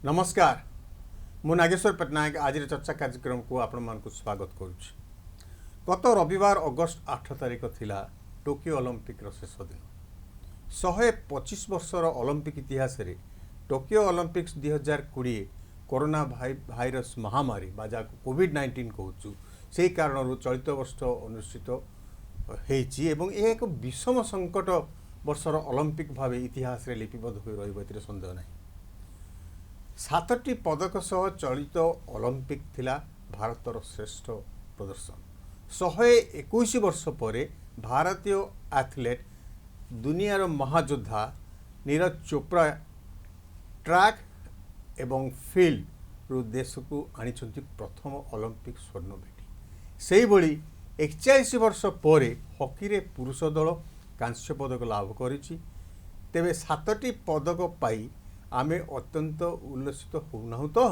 नमस्कार मु नागेश्वर पट्टनायक आज चर्चा कार्यक्रम को आपण स्वागत करुच्ची। गत रविवार अगस्ट 8 तारिख थिला टोकियो ओलंपिक शेष दिन। 125 वर्षर ओलंपिक इतिहास रे टोकियो ओलंपिक्स 2020 कोरोना भाइरस महामारी बाजा कोविड-19 कहूँ से कारण चलित वर्ष अनुष्ठित होती एक विषम संकट वर्षर ओलंपिक भाव इतिहास रे लिपिबद्ध हो रही सन्देह नहीं। 7टी पदक सह चलित ओलंपिक थिला भारतर श्रेष्ठ प्रदर्शन। 121 वर्ष पर भारतीय एथलेट दुनियार महायोद्धा नीरज चोप्रा ट्रैक एवं फील्ड रु देश को आनी प्रथम ओलंपिक स्वर्ण बेटी। से भली 41 वर्ष पर हॉकी रे पुरुष दल कांस्य पदक लाभ करिछि। तेबे 7टी पदक पाई आमे अत्यंत उल्लसित होना तो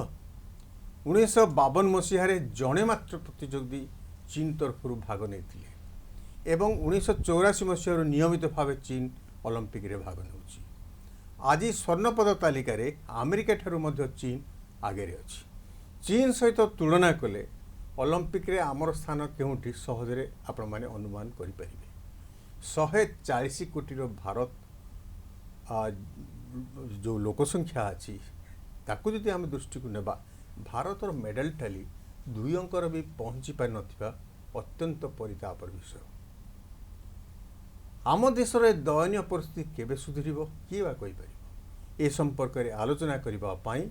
1952 मसीह जड़े मात्र प्रतियोगी चीन तरफ भाग नहीं एवं 1984 मसीह नियमित भाव चीन ओलंपिक रे भाग नहीं। आज स्वर्ण पदक तालिका रे अमेरिका ठारू मध्य चीन आगे अच्छी। चीन सहित तुलना कले ओलंपिक रे आमर स्थान केउठी सहजरे आपण माने अनुमान करि परिबे। 140 कोटी भारत जो लोकसंख्या अच्छी ताकू जदि आम दृष्टि को नेबा भारतर मेडल टाली 2 अंकर भी पहुँची पारि नथिबा अत्यंत परितापर विषय। आम देशर दयनीय परिस्थिति केबे सुधरिबो किए बा कहि परिबो। ए संपर्क में आलोचना करबा पई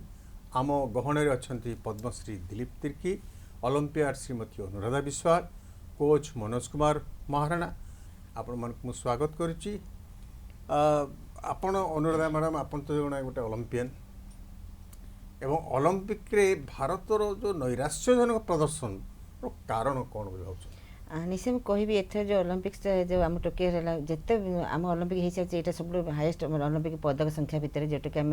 आम गहणरे अछंती पद्मश्री दिलीप तिर्की, ओलंपियाड श्रीमती अनुराधा विश्वाल, कोच मनोज कुमार महाराणा आपण मानक स्वागत करुच्ची। आपण अनुराधा मैडम आपण तो जड़े गोटे ओलंपियन एवं ओलंपिक रे भारतर जो नैराश्यजनक प्रदर्शन कारण कौन बुझाऊँ? निश्चय कहबी एथर जो ओलंपिक्स जो आम टोकियो जिते आम ओलंपिक हो सारी यहाँ सब हाएस्ट ओलंपिक पदक संख्या भितर जोटा कि आम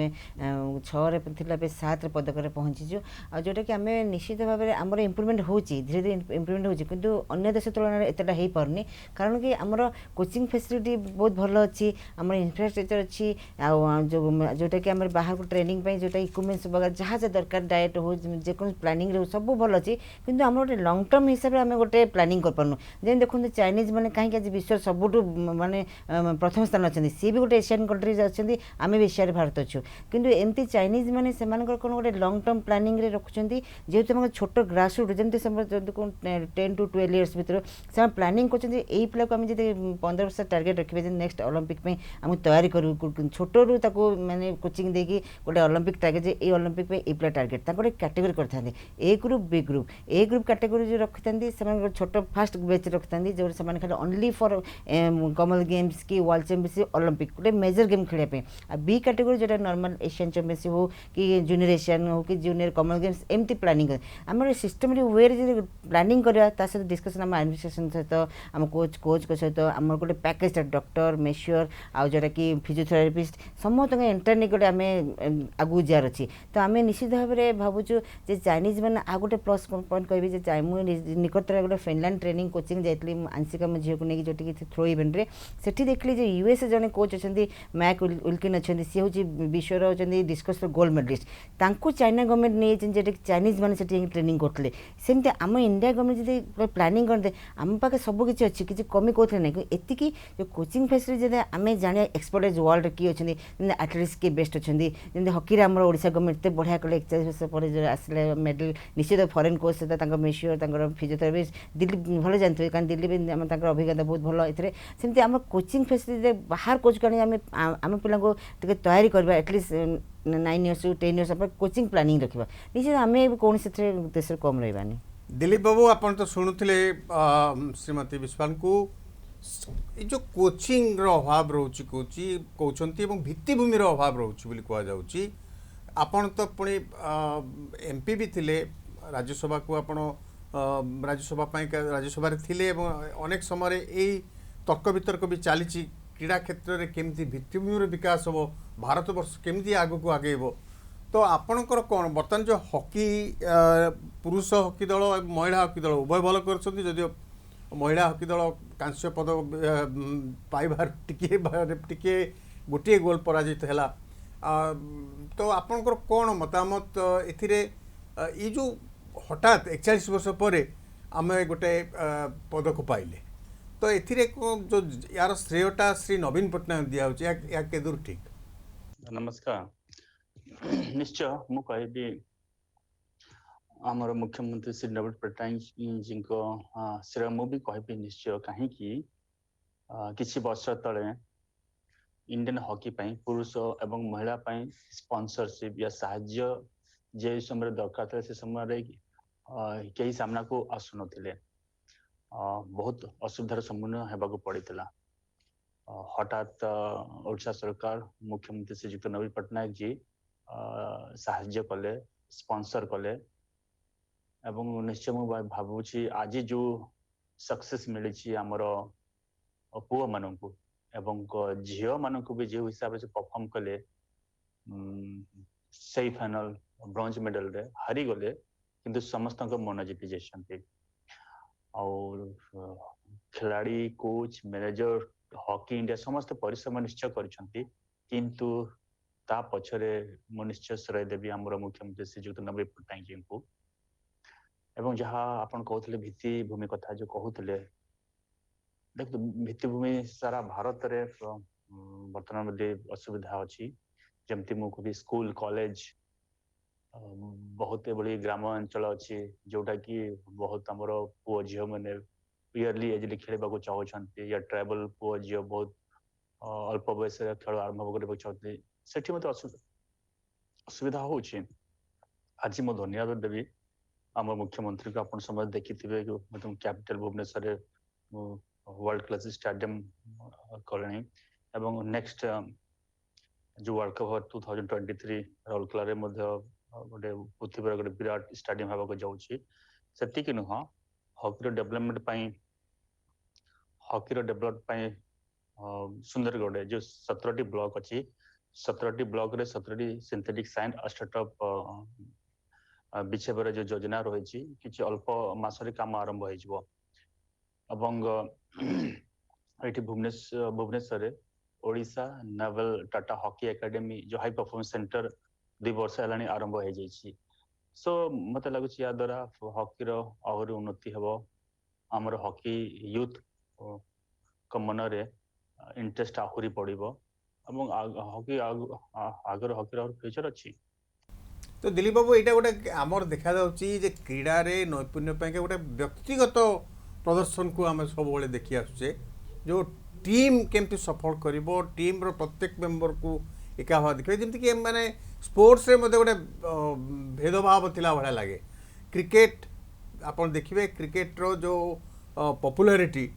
6 7 पदक पहुँचीचु आ जोटा कि आम निश्चित भाव में आमर इम्प्रुवमेंट हो धीरे धीरे इम्प्रुवमेंट हो किंतु अन्य देश तुलन एतटा हो पारनी कारण कि आमर कोचिंग फैसिलिटी बहुत भल अच्छी आम इंफ्रास्ट्रक्चर अच्छी जोटा कि आम बाहर को ट्रेनिंग जोटा इक्विपमेंट्स वगैरह जहाँ जहाँ दरकार डाएट हो जेको प्लानिंग रो सब भल अच्छी किंतु आम गोटे लंग टर्म हिसाब से आम गोटे प्लानिंग कर जेन देखो चाइनीज मैंने कहीं आज विश्व सबुठ माने प्रथम स्थान अच्छा सी भी गोटे एशियन कंट्रीज अच्छा आम भी एशिया भारत अच्छु किंतु एमती चाइनीज मैंने से कौन गोटे लंग टर्म प्लानिंग रे रखुच्च जेहेतु छोट ग्रास रूट जमी 10 to 12 इयर्स भर से प्लानिंग कर पिला को आम जब 15 वर्ष टार्गेट रखिए नेक्स्ट ओलंपिक आम तैयारी करूँ छोटू मैंने कोचिंग देकी गोटे ओलंपिक टार्गेट ये ओलंपिक ये पिला टार्गेट गोटे कैटेगरी करते A group B group A group category जो रखी था छोट फास्ट बैच रखी जो से खाली ओनली फॉर कॉमन गेम्स की वर्ल्ड चैंपियनशिप ओलंपिक गोटे मेजर गेम खेलने आ बी कैटेगरी जो नॉर्मल एशियन चैंपियनशिप हो कि जूनियर एशियन हो कि जूनियर कॉमन गेम्स एमती प्लानिंग आम सिस्टमेटिक वे रे प्लानिंग करवा सहित डिस्कसन आम एडमिनिस्ट्रेशन सहित आम कोच सहित आम गोटे पैकेज डॉक्टर मेश्योर आ जोटा कि फिजियोथेरापिस्ट समस्त इंटरने गोटे आम आगू जार अच्छी तो आम निश्चित भाव में भावुँ चाइनीज मैंने आ गोटे प्लस पॉइंट कह निकटतर गोटे फिनलैंड ट्रेनिंग कोचिंग जाइली आंशिका मो झील को लेकिन जोटी थ्रो इवेंट रे सेठी देखली जो यूएस जने कोच अच्छा मैक विल्किन अच्छा सी हूँ विश्वर अच्छा डिस्कस गोल्ड मेडलिस्ट तांको चाइना गवर्नमेंट नहीं जोटा चाइनीज मैंने ट्रेनिंग करते सेमती आम इंडिया गवर्नमेंट जब प्लानिंग करते आम पाखे सबकि अच्छी किसी कमी कौन ना एतिकी जो कोचिंग फैसिलिटी जब आम जाना एक्सपर्टाइज वर्ल्ड किए अच्छे एथलेट्स किए बेस्ट अच्छा जमी हकी आम ओडिशा गवर्नमेंट एत बढ़िया कले 41 वर्ष पर आसले मेडल निश्चित फॉरेन कोच सहित मेश्योर फिजियोथेरापिस्ट दिल्ली भले जानते कारण दिल्ली भी आम अभिज्ञता बहुत भल एमती आम कोचिंग फैसिलिटी बाहर कोच कर आम पिला तैयारी करवा at least 9 years to 10 years coaching planning रखा निश्चित आम कौन से देश कम रही। दिलीप बाबू आप तो शुणुले श्रीमती विश्वाल को जो कोचिंग रो अभाव रोची कहते भित्तिभूमि अभाव रोची कहुच्छी आपन तो पुणी एमपी भी थिले राज्यसभा को आपण राज्यसभा राज्यसभा थिले अनेक समय यही तर्क वितर्क भी चली क्रीड़ा क्षेत्र में केमती भित्तिभूमि विकास हो भारत वर्ष केमती आग को आगेब तो आपणकर कौन बर्तमान जो हॉकी पुरुष हॉकी दल महिला हॉकी दल उभय भल कर महिला हॉकी दल कांस्य पदक पाइबार टिके गोटे गोल पराजित है तो आपणकर कौन मतामत एथिरे ये जो हठात 41 वर्ष पर आम गोटे पद को पाइले तो एथिरे जो यार श्रेयटा श्री नवीन पट्टनायक दिया या के दूर ठीक। नमस्कार। निश्चय मु कहबी आमर मुख्यमंत्री श्री नवीन पट्टनायक जी श्रेय मु भी कहबी निश्चय कहीं किसी वर्ष तले इंडियन हॉकी पाई पुरुष एवं महिला पाई स्पॉन्सरशिप या साहाय्य जे समय दरकार था से समय कई सामना को आसु नथिले बहुत असुविधार सम्मुखीन होगा पड़ता। हठात ओडिशा सरकार मुख्यमंत्री श्रीजुक्त नवीन पट्टनायक जी साहाय्य कले स्पॉन्सर कले एवं निश्चय मुझे भावुची आज जो सक्सेस मिली आमर पुओ मानू एवं झील मानू भी जो हिसाब से परफॉर्म कले से फाइनल ब्रोंज मेडल रे हारी गले किंतु समस्त मन जीति जाइछन्ते और खिलाड़ी कोच मैनेजर हॉकी इंडिया समस्त परिश्रम निश्चय करछन्ती किंतु ता पछरे मु निश्चय श्रेय देवी आमर मुख्यमंत्री श्रीजुक्त नवीन पट्टनायक जी को एवं जहाँ आपन कहते भित्ति भूमि कथा जो कहते देख भित्ति भूमि सारा भारत रे वर्तमान मध्ये असुविधा अच्छी जमती मु कभी स्कूल कॉलेज बहुत बड़ी ग्राम अंचल अच्छी जोटा कि बहुत आमर पुओ झील मैंने इयरली एज खेलवाक चाहते या ट्राइबल पुओ झील बहुत अल्प बयस खेल आरंभ करने चाहते से मत असुविधा हो आज मो धन्यवाद देवी आम मुख्यमंत्री को अपन समय देखी थे capital Bhubaneswar world class stadium कले एवं नेक्स्ट जो वर्ल्ड कप 2023 राउरकेला गोटे पृथ्वी गोटे विराट स्टेडियम होगा जाऊँगी नुह hockey development hockey development Sundargarh जो 17टी ब्लॉक अच्छी 17टी ब्लॉक रे 17टी सिंथेटिक साइंस स्टार्टअप बिछेबर जो योजना रही कि अल्प मासरे काम आरंभ होती भुवनेश्वर ओडिशा नेवल टाटा हॉकी एकेडमी जो हाई परफॉर्मेंस सेंटर 2 वर्ष है आरंभ हो जाइए सो मत लगुच या द्वारा हॉकी आहरी उन्नति हम आमर हॉकी यूथ मन रे इंटरेस्ट आहरी पड़ो हॉकी आगर हॉकी फ्यूचर अच्छी। तो दिलीप बाबू यहाँ गोटे आमर देखा क्रीड़ा रे नैपुण्य गोटे व्यक्तिगत प्रदर्शन को आम सब देखी आसुचे जो टीम केमती सफल कर टीम रो प्रत्येक मेंबर को एका भाव देखिए जमीक मैंने स्पोर्ट्स रे गोटे भेदभाव थिला भाया लगे क्रिकेट आप देखिए क्रिकेट रो जो पॉपुलैरिटी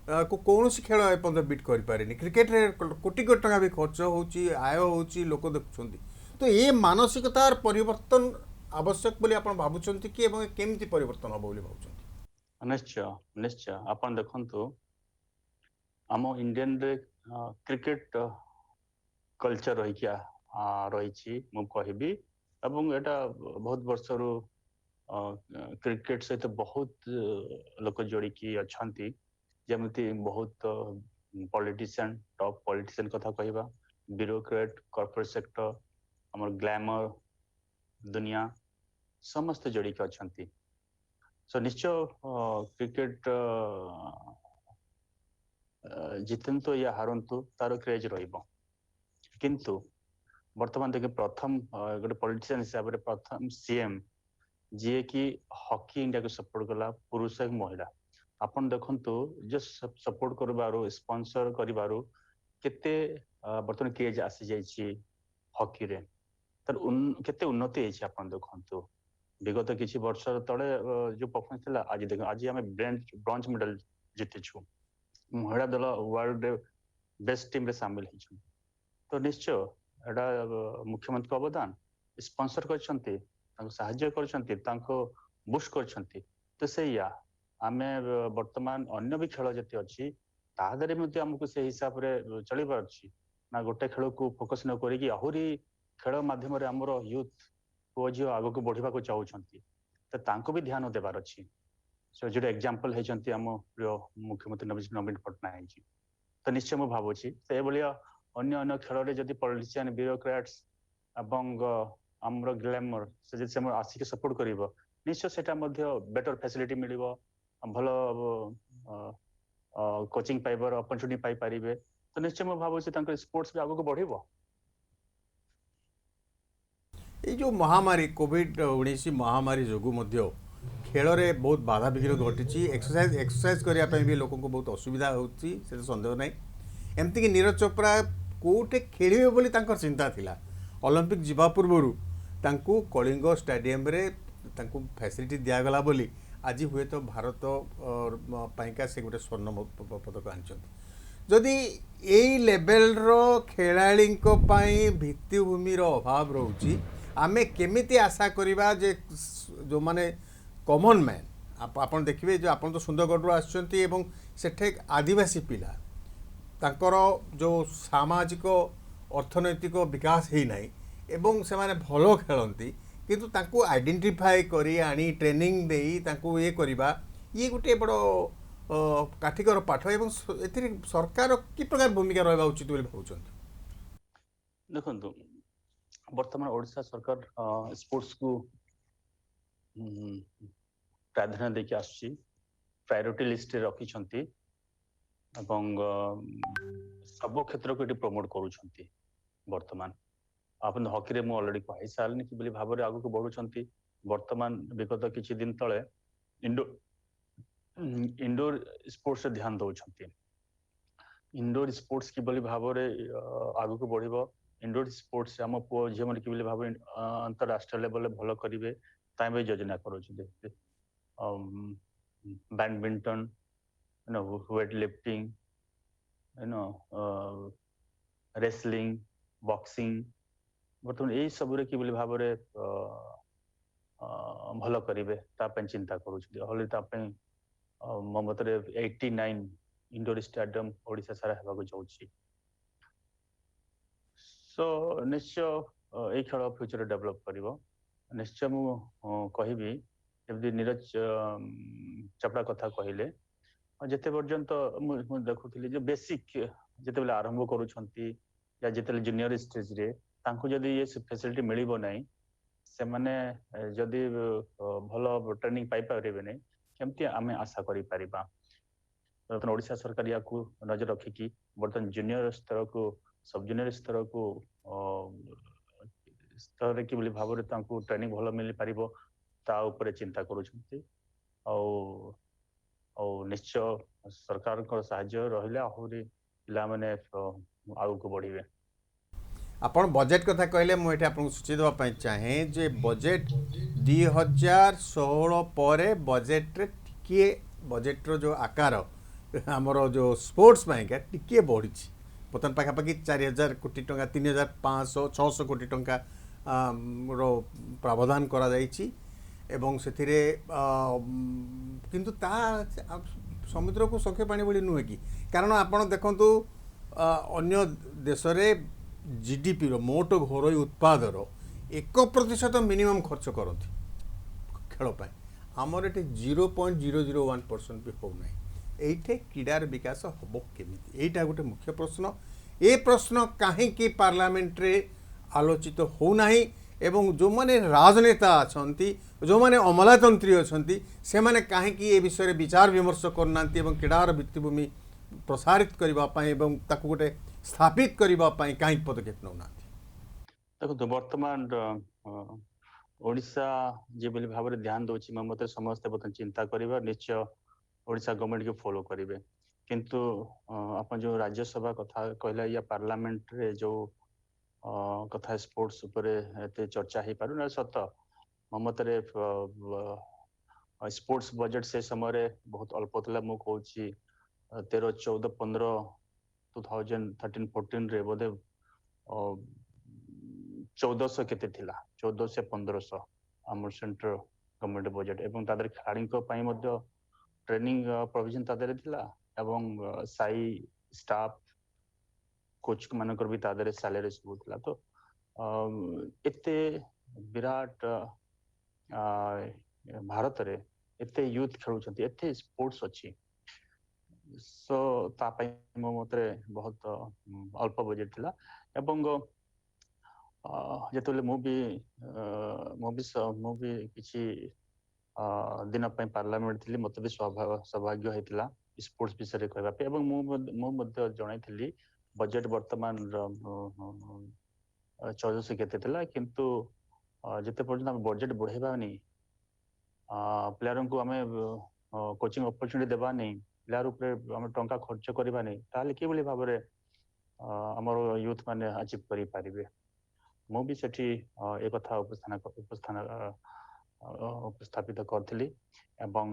को कौन खेल एपर्तंत बीट कर पारे क्रिकेट रे कोटी कोटी टका भी खर्च होची आय होची लोक देखुछंती तो ये मानसिकतार परिवर्तन आवश्यक बोली आपण भाबुछंती कि एवं केमती परिवर्तन हो बोली भाबुछंती। निश्चय निश्चय आपण देखंतु आम इंडियन रे क्रिकेट कल्चर रही मु कहबी एवं एटा बहुत वर्षर क्रिकेट सहित बहुत लोक जोड़ी अच्छी जमती बहुत पॉलिटिशियन टॉप पॉलिटिशियन कथा कहबा ब्यूरोक्रेट कॉर्पोरेट सेक्टर हमर ग्लैमर दुनिया समस्त जोड़ी के अच्छी सो निश्चय क्रिकेट जितंतु या हारंतु तार क्रेज रहिबो किंतु वर्तमान देखिए प्रथम गोटे पॉलिटिशियन हिसाब से प्रथम सीएम जी कि हॉकी इंडिया को सपोर्ट कला पुरुष एक महिला आपन देखंतु जो सपोर्ट करबारो स्पॉन्सर करबारो केते वर्तमान क्रेज आसी जाइछि हॉकी रे तर केते उन्नति है आपन देखंतु विगत किछि वर्ष तले जो परफॉर्मेंस थिला आज देखो आज हमें ब्रोंज मेडल जीतिछु महिला दल वर्ल्ड बेस्ट टीम रे शामिल हिछु तो निश्चय एटा मुख्यमंत्री अवदान स्पॉन्सर करछंती साहाय्य करछंती बुस्ट करछंती तो से या आमे वर्तमान अन्य भी खेल जति अछि तादरे मध्ये हमकु से हिसाब रे चली पारछि ना गोटे खेल को फोकस न करी आहुरी खेल माध्यम रे हमर यूथ को जो आगो को बढ़िबा को चाहउछंती तो तांको भी ध्यान देबार अछि सो जो एग्जांपल हेचंती हम प्रिय मुख्यमंत्री नवीन पट्टनायक जी तो निश्चय मु भाबुछि से बलिया अन्य अन्य खेल रे जदि पॉलिटिशियन ब्यूरोक्रेट्स ଏବଂ ଆମର ଗ୍ଲାମର ସେ ଯଦି ସେମାନେ ଆସିକି ସପୋର୍ଟ କରିବ ନିଶ୍ଚୟ ସେଟା ମଧ୍ୟ ବେଟର ଫ୍ୟାସିଲିଟି ମିଳିବ ଭଲ କୋଚିଂ ପାଇବାର ଅପରଚୁନିଟି ପାଇପାରିବେ ତ ନିଶ୍ଚୟ ମୁଁ ଭାବୁଛି ତାଙ୍କର ସ୍ପୋର୍ଟସ ବି ଆଗକୁ ବଢିବ। ଏଇ ଯେଉଁ ମହାମାରୀ କୋଭିଡ-19 ମହାମାରୀ ଯୋଗୁଁ ମଧ୍ୟ ଖେଳରେ ବହୁତ ବାଧାବିଘ୍ନ ଘଟିଛି। ଏକ୍ସରସାଇଜ କରିବା ପାଇଁ ବି ଲୋକଙ୍କୁ ବହୁତ ଅସୁବିଧା ହେଉଛି, ସେଥିରେ ସନ୍ଦେହ ନାହିଁ। ଏମିତିକି ନୀରଜ ଚୋପ୍ରା କେଉଁଠି ଖେଳିବେ ବୋଲି ତାଙ୍କର ଚିନ୍ତା ଥିଲା। ଅଲିମ୍ପିକ୍ ଯିବା ପୂର୍ବରୁ ତାଙ୍କୁ କଳିଙ୍ଗ ଷ୍ଟାଡିୟମରେ ତାଙ୍କୁ ଫ୍ୟାସିଲିଟି ଦିଆଗଲା ବୋଲି ଆଜି ହୁଏତ ଭାରତ ପାଇଁକା ସେ ଗୋଟେ ସ୍ୱର୍ଣ୍ଣ ପଦକ ଆଣିଛନ୍ତି। ଯଦି ଏଇ ଲେଭେଲର ଖେଳାଳିଙ୍କ ପାଇଁ ଭିତ୍ତିଭୂମିର ଅଭାବ ରହୁଛି, ଆମେ କେମିତି ଆଶା କରିବା ଯେ ଯେଉଁମାନେ କମନ୍ ମ୍ୟାନ୍, ଆପଣ ଦେଖିବେ ଯେ ଆପଣ ତ ସୁନ୍ଦରଗଡ଼ରୁ ଆସିଛନ୍ତି ଏବଂ ସେଠି ଆଦିବାସୀ ପିଲା ତାଙ୍କର ଯେଉଁ ସାମାଜିକ ଅର୍ଥନୈତିକ ବିକାଶ ହେଇନାହିଁ ଏବଂ ସେମାନେ ଭଲ ଖେଳନ୍ତି କିନ୍ତୁ ତାଙ୍କୁ ଆଇଡେଣ୍ଟିଫାଏ କରି ଆଣି ଟ୍ରେନିଂ ଦେଇ ତାଙ୍କୁ ଇଏ କରିବା ଇଏ ଗୋଟିଏ ବଡ଼ କାଠିକର ପାଠ ଏବଂ ଏଥିରେ ସରକାର କି ପ୍ରକାର ଭୂମିକା ରହିବା ଉଚିତ ବୋଲି ଭାବୁଛନ୍ତି? ଦେଖନ୍ତୁ ବର୍ତ୍ତମାନ ଓଡ଼ିଶା ସରକାର ସ୍ପୋର୍ଟସକୁ ପ୍ରାଧାନ୍ୟ ଦେଇକି ଆସୁଛି, ପ୍ରାୟୋରିଟି ଲିଷ୍ଟରେ ରଖିଛନ୍ତି ଏବଂ ସବୁ କ୍ଷେତ୍ରକୁ ଏଠି ପ୍ରମୋଟ କରୁଛନ୍ତି। ବର୍ତ୍ତମାନ ଆପଣ ହକିରେ ମୁଁ ଅଲରେଡି କହିସାରିଲିନି କିଭଳି ଭାବରେ ଆଗକୁ ବଢୁଛନ୍ତି। ବର୍ତ୍ତମାନ ବିଗତ କିଛି ଦିନ ତଳେ ଇଣ୍ଡୋର ସ୍ପୋର୍ଟସରେ ଧ୍ୟାନ ଦଉଛନ୍ତି। ଇଣ୍ଡୋର ସ୍ପୋର୍ଟସ କିଭଳି ଭାବରେ ଆଗକୁ ବଢିବ, ଇଣ୍ଡୋର ସ୍ପୋର୍ଟସ ଆମ ପୁଅ ଝିଅମାନେ କିଭଳି ଭାବରେ ଅନ୍ତରାଷ୍ଟ୍ରୀୟ ଲେଭେଲରେ ଭଲ କରିବେ ତା ପାଇଁ ଯୋଜନା କରୁଛନ୍ତି। Badminton, weight lifting, wrestling, boxing, ବର୍ତ୍ତମାନ ଏଇ ସବୁରେ କିଭଳି ଭାବରେ ଭଲ କରିବେ ତା ପାଇଁ ଚିନ୍ତା କରୁଛନ୍ତି। ହଲି ତା ପାଇଁ ମୋ ମତରେ 89 ଇଣ୍ଡୋର ଷ୍ଟାଡିୟମ ଓଡ଼ିଶା ସାରା ହେବାକୁ ଯାଉଛି। ସୋ ନିଶ୍ଚୟ ଏଇ ଖେଳ ଫ୍ୟୁଚରରେ ଡେଭଲପ କରିବ। ନିଶ୍ଚୟ ମୁଁ କହିବି ଯେମିତି ନୀରଜ ଚୋପ୍ରା କଥା କହିଲେ, ଯେତେ ପର୍ଯ୍ୟନ୍ତ ମୁଁ ଦେଖୁଥିଲି ଯେ ବେସିକ ଯେତେବେଳେ ଆରମ୍ଭ କରୁଛନ୍ତି ଯେତେବେଳେ ଜୁନିୟର ଷ୍ଟେଜରେ ତାଙ୍କୁ ଯଦି ଏ ଫ୍ୟାସିଲିଟି ମିଳିବ ନାହିଁ, ସେମାନେ ଯଦି ଭଲ ଟ୍ରେନିଂ ପାଇପାରିବେ ନାହିଁ, କେମିତି ଆମେ ଆଶା କରିପାରିବା? ବର୍ତ୍ତମାନ ଓଡ଼ିଶା ସରକାର ୟାକୁ ନଜର ରଖିକି ବର୍ତ୍ତମାନ ଜୁନିୟର ସ୍ତରକୁ ସବ୍ ଜୁନିୟର ସ୍ତରରେ କିଭଳି ଭାବରେ ତାଙ୍କୁ ଟ୍ରେନିଂ ଭଲ ମିଳିପାରିବ ତା ଉପରେ ଚିନ୍ତା କରୁଛନ୍ତି। ଆଉ ନିଶ୍ଚୟ ସରକାରଙ୍କ ସାହାଯ୍ୟ ରହିଲେ ଆହୁରି ପିଲାମାନେ ଆଗକୁ ବଢିବେ। ଆପଣ ବଜେଟ୍ କଥା କହିଲେ, ମୁଁ ଏଠି ଆପଣଙ୍କୁ ସୂଚୀ ଦେବା ପାଇଁ ଚାହେଁ ଯେ ବଜେଟ୍ 2016 ପରେ ବଜେଟ୍ରେ ଟିକିଏ ବଜେଟ୍ର ଯେଉଁ ଆକାର ଆମର ଯେଉଁ ସ୍ପୋର୍ଟସ୍ ପାଇଁକା ଟିକିଏ ବଢ଼ିଛି। ବର୍ତ୍ତମାନ ପାଖାପାଖି 4000 କୋଟି ଟଙ୍କା, 3500-600 କୋଟି ଟଙ୍କା ର ପ୍ରାବଧାନ କରାଯାଇଛି ଏବଂ ସେଥିରେ କିନ୍ତୁ ତାହା ସମୁଦ୍ରକୁ ଶଙ୍ଖେ ପାଣି ଭଳି ନୁହେଁ କି? କାରଣ ଆପଣ ଦେଖନ୍ତୁ ଅନ୍ୟ ଦେଶରେ ଜିଡିପିର ମୋଟ ଘରୋଇ ଉତ୍ପାଦର 1% ମିନିମମ୍ ଖର୍ଚ୍ଚ କରନ୍ତି ଖେଳ ପାଇଁ। ଆମର ଏଠି 0.001% ବି ହେଉନାହିଁ। এইঠে ক্রীড়ার বিকাশ হব কেমিতি, এইটা গোটে মুখ্য প্রশ্ন। এ প্রশ্ন কাহিঁকি পার্লামেন্টরে আলোচিত হোনাহি এবং যে রাজনেতা অনেক যে অমলাতন্ত্রী অনেক সেমানে কাহিঁকি এ বিষয়ে বিচার বিমর্শ করুনা এবং ক্রীড়ার ভিত্তিভূমি প্রসারিত করা এবং তাকে গোটে স্থাপিত করা কাহিঁকি পদক্ষেপ নেউনা? দেখুন বর্তমান ওড়িশা যেভাবে ভাবে ধ্যান দଉଛି ମୋ ମତରେ ସମସ୍ତେ ବର୍ତ୍ତମାନ ଚିନ୍ତା କରିବା ନିଶ୍ଚୟ ଓଡ଼ିଶା ଗଭର୍ଣ୍ଣମେଣ୍ଟକୁ ଫଲୋ କରିବେ। କିନ୍ତୁ ଆପଣ ଯେଉଁ ରାଜ୍ୟସଭା କଥା କହିଲେ ୟା ପାର୍ଲାମେଣ୍ଟରେ ଯେଉଁ କଥା ସ୍ପୋର୍ଟସ ଉପରେ ଏତେ ଚର୍ଚ୍ଚା ହେଇପାରୁନି ସତ। ମୋ ମତରେ ସ୍ପୋର୍ଟସ ବଜେଟ୍ ସେ ସମୟରେ ବହୁତ ଅଳ୍ପ ଥିଲା। ମୁଁ କହୁଛି 13, 14, 15 2013-14 ରେ ବୋଧେ 1400 କେତେ ଥିଲା, 1400-1500 ଆମର ସେଣ୍ଟ୍ରାଲ ଗଭର୍ଣ୍ଣମେଣ୍ଟ ବଜେଟ୍ ଏବଂ ତା ଦେହରେ ଖେଳାଳିଙ୍କ ପାଇଁ ମଧ୍ୟ ଟ୍ରେନିଂ ପ୍ରୋଭିଜନ ତା ଦେହରେ ଥିଲା ଏବଂ ସାଇ ଷ୍ଟାଫ କୋଚ ମାନଙ୍କର ବି ତା ଦେହରେ ସାଲାରୀ ସବୁ ଥିଲା। ତ ଏତେ ବିରାଟ ଭାରତରେ ଏତେ ୟୁଥ ଖେଳୁଛନ୍ତି, ଏତେ ସ୍ପୋର୍ଟସ ଅଛି, ସୋ ତା ପାଇଁ ମୋ ମତରେ ବହୁତ ଅଳ୍ପ ବଜେଟ୍ ଥିଲା ଏବଂ ଯେତେବେଳେ ମୁଁ ବି କିଛି ଦିନ ପାଇଁ ପାର୍ଲାମେଣ୍ଟ ଥିଲି, ମତେ ବି ସୌଭାଗ୍ୟ ହେଇଥିଲା ସ୍ପୋର୍ଟସ ବିଷୟରେ କହିବା ପାଇଁ, ଏବଂ ମୁଁ ମଧ୍ୟ ଜଣାଇଥିଲି ବଜେଟ୍ ବର୍ତ୍ତମାନ 1400 କେତେ ଥିଲା, କିନ୍ତୁ ଯେତେ ପର୍ଯ୍ୟନ୍ତ ଆମେ ବଜେଟ୍ ବଢେଇବାନି, ପ୍ଲେୟାରଙ୍କୁ ଆମେ କୋଚିଂ ଅପରଚୁନିଟି ଦେବାନି, ପ୍ଲେୟାର ଉପରେ ଆମେ ଟଙ୍କା ଖର୍ଚ୍ଚ କରିବାନି, ତାହେଲେ କିଭଳି ଭାବରେ ଆମର ୟୁଥ ମାନେ ଆଚିଭ୍ କରିପାରିବେ। ମୁଁ ବି ସେଠି ଏ କଥା ଉପସ୍ଥାପିତ କରିଥିଲି, ଏବଂ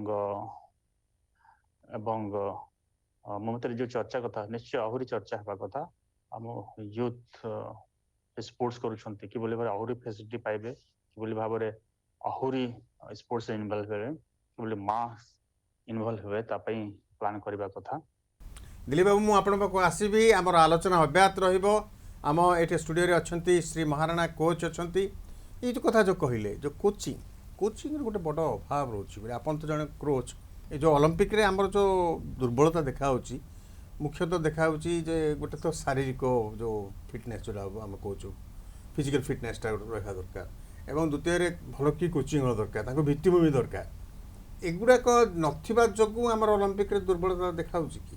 ମୋ ମତରେ ଯୋଉ ଚର୍ଚ୍ଚା କଥା ନିଶ୍ଚୟ ଆହୁରି ଚର୍ଚ୍ଚା ହେବା କଥା। ଆମ ୟୁଥ ସ୍ପୋର୍ଟସ କରୁଛନ୍ତି କିଭଳି ଭାବରେ ଆହୁରି ଫେସିଲିଟି ପାଇବେ, କିଭଳି ଭାବରେ ଆହୁରି ସ୍ପୋର୍ଟସ ଇନଭଲ୍ଭ ହେବେ, କିଭଳି ମାସ୍ ଇନଭଲ୍ଭ ହେବେ, ତା ପାଇଁ ପ୍ଲାନ୍ କରିବା କଥା। ଦିଲ୍ଲୀପ ବାବୁ, ମୁଁ ଆପଣଙ୍କ ପାଖକୁ ଆସିବି। ଆମର ଆଲୋଚନା ଅବ୍ୟାହତ ରହିବ। ଆମ ଏଠି ଷ୍ଟୁଡ଼ିଓରେ ଅଛନ୍ତି ଶ୍ରୀ ମହାରାଣା, କୋଚ୍ ଅଛନ୍ତି। ଏଇ ଯେଉଁ କଥା ଯେଉଁ କହିଲେ, ଯେଉଁ କୋଚିଂର ଗୋଟେ ବଡ଼ ଅଭାବ ରହୁଛି ବୋଲି, ଆପଣ ତ ଜଣେ କୋଚ୍। ଏ ଯେଉଁ ଅଲମ୍ପିକ୍ରେ ଆମର ଯେଉଁ ଦୁର୍ବଳତା ଦେଖାହେଉଛି, ମୁଖ୍ୟତଃ ଦେଖାହେଉଛି ଯେ ଗୋଟେ ତ ଶାରୀରିକ ଯେଉଁ ଫିଟନେସ୍ ଯେଉଁଟା ଆମେ କହୁଛୁ, ଫିଜିକାଲ୍ ଫିଟନେସ୍ଟା ଗୋଟେ ରହିବା ଦରକାର, ଏବଂ ଦ୍ୱିତୀୟରେ ଭଲ କି କୋଚିଂ ହେବା ଦରକାର, ତାଙ୍କ ଭିତ୍ତିଭୂମି ଦରକାର। ଏଗୁଡ଼ାକ ନଥିବା ଯୋଗୁଁ ଆମର ଅଲମ୍ପିକ୍ରେ ଦୁର୍ବଳତା ଦେଖାହେଉଛି କି?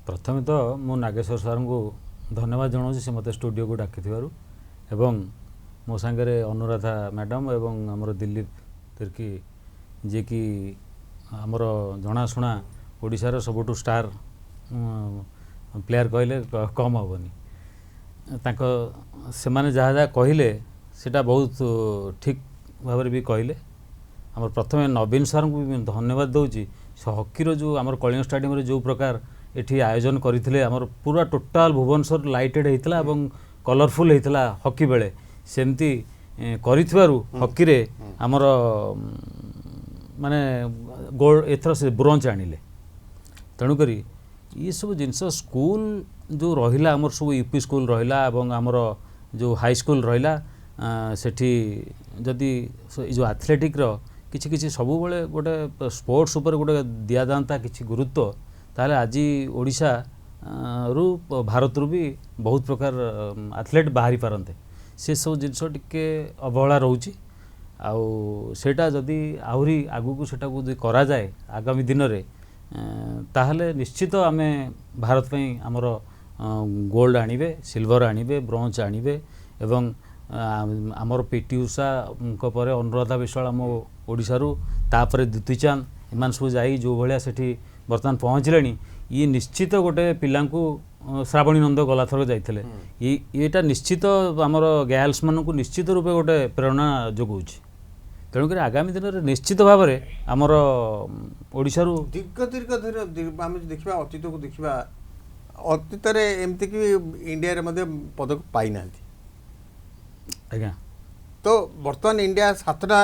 ପ୍ରଥମେ ତ ମୁଁ ନାଗେଶ୍ୱର ସାର୍ଙ୍କୁ ଧନ୍ୟବାଦ ଜଣାଉଛି, ସେ ମୋତେ ଷ୍ଟୁଡ଼ିଓକୁ ଡାକିଥିବାରୁ, ଏବଂ ମୋ ସାଙ୍ଗରେ ଅନୁରାଧା ମ୍ୟାଡ଼ାମ୍ ଏବଂ ଆମର ଦିଲ୍ଲୀପ ତିର୍କି, ଯିଏକି ଆମର ଜଣାଶୁଣା ଓଡ଼ିଶାର ସବୁଠୁ ଷ୍ଟାର୍ ପ୍ଲେୟାର କହିଲେ କମ୍ ହେବନି। ସେମାନେ ଯାହା ଯାହା କହିଲେ ସେଇଟା ବହୁତ ଠିକ୍ ଭାବରେ ବି କହିଲେ। ଆମର ପ୍ରଥମେ ନବୀନ ସାର୍ଙ୍କୁ ବି ଧନ୍ୟବାଦ ଦେଉଛି। ସେ ହକିର ଯେଉଁ ଆମର କଳିଙ୍ଗ ଷ୍ଟାଡ଼ିୟମରେ ଯେଉଁ ପ୍ରକାର ଏଠି ଆୟୋଜନ କରିଥିଲେ, ଆମର ପୁରା ଟୋଟାଲ ଭୁବନେଶ୍ୱର ଲାଇଟେଡ୍ ହେଇଥିଲା ଏବଂ କଲରଫୁଲ୍ ହେଇଥିଲା ହକି ବେଳେ, ସେମିତି କରିଥିବାରୁ ହକିରେ ଆମର ମାନେ ଗୋଲ୍ଡ ଏଥର ସେ ବ୍ରୋଞ୍ଜ ଆଣିଲେ। ତେଣୁକରି ଏସବୁ ଜିନିଷ ସ୍କୁଲ ଯେଉଁ ରହିଲା, ଆମର ସବୁ ୟୁପି ସ୍କୁଲ ରହିଲା ଏବଂ ଆମର ଯେଉଁ ହାଇସ୍କୁଲ ରହିଲା, ସେଠି ଯଦି ଏ ଯେଉଁ ଆଥଲେଟିକ୍ର କିଛି କିଛି ସବୁବେଳେ ଗୋଟେ ସ୍ପୋର୍ଟସ୍ ଉପରେ ଗୋଟେ ଦିଆଯାଆନ୍ତା କିଛି ଗୁରୁତ୍ୱ, ତାହେଲେ ଆଜି ଓଡ଼ିଶାରୁ ଭାରତରୁ ବି ବହୁତ ପ୍ରକାର ଆଥଲେଟ୍ ବାହାରି ପାରନ୍ତେ। ସେସବୁ ଜିନିଷ ଟିକେ ଅବହେଳା ରହୁଛି। ଆଉ ସେଇଟା ଯଦି ଆହୁରି ଆଗକୁ ସେଟାକୁ ଯଦି କରାଯାଏ ଆଗାମୀ ଦିନରେ, ତାହେଲେ ନିଶ୍ଚିତ ଆମେ ଭାରତ ପାଇଁ ଆମର ଗୋଲ୍ଡ ଆଣିବେ, ସିଲଭର ଆଣିବେ, ବ୍ରୋଞ୍ଜ ଆଣିବେ। ଏବଂ ଆମର ପିଟି ଉଷାଙ୍କ ପରେ ଅନୁରାଧା ବିଶ୍ୱାଳ ଆମ ଓଡ଼ିଶାରୁ, ତାପରେ ଦ୍ୟୁତି ଚାନ୍ଦ, ଏମାନେ ସବୁ ଯାଇ ଯେଉଁ ଭଳିଆ ସେଠି ବର୍ତ୍ତମାନ ପହଞ୍ଚିଲେଣି, ଇଏ ନିଶ୍ଚିତ ଗୋଟେ ପିଲାଙ୍କୁ, ଶ୍ରାବଣୀ ନନ୍ଦ ଗଲାଥର ଯାଇଥିଲେ, ଏଇଟା ନିଶ୍ଚିତ ଆମର ଗାର୍ଲସମାନଙ୍କୁ ନିଶ୍ଚିତ ରୂପେ ଗୋଟେ ପ୍ରେରଣା ଯୋଗାଉଛି। ତେଣୁକରି ଆଗାମୀ ଦିନରେ ନିଶ୍ଚିତ ଭାବରେ ଆମର ଓଡ଼ିଶାରୁ ଦୀର୍ଘ ଆମେ ଦେଖିବା, ଅତୀତକୁ ଦେଖିବା, ଅତୀତରେ ଏମିତିକି ଇଣ୍ଡିଆରେ ମଧ୍ୟ ପଦକ ପାଇନାହାନ୍ତି। ଆଜ୍ଞା, ତ ବର୍ତ୍ତମାନ ଇଣ୍ଡିଆ 7ଟା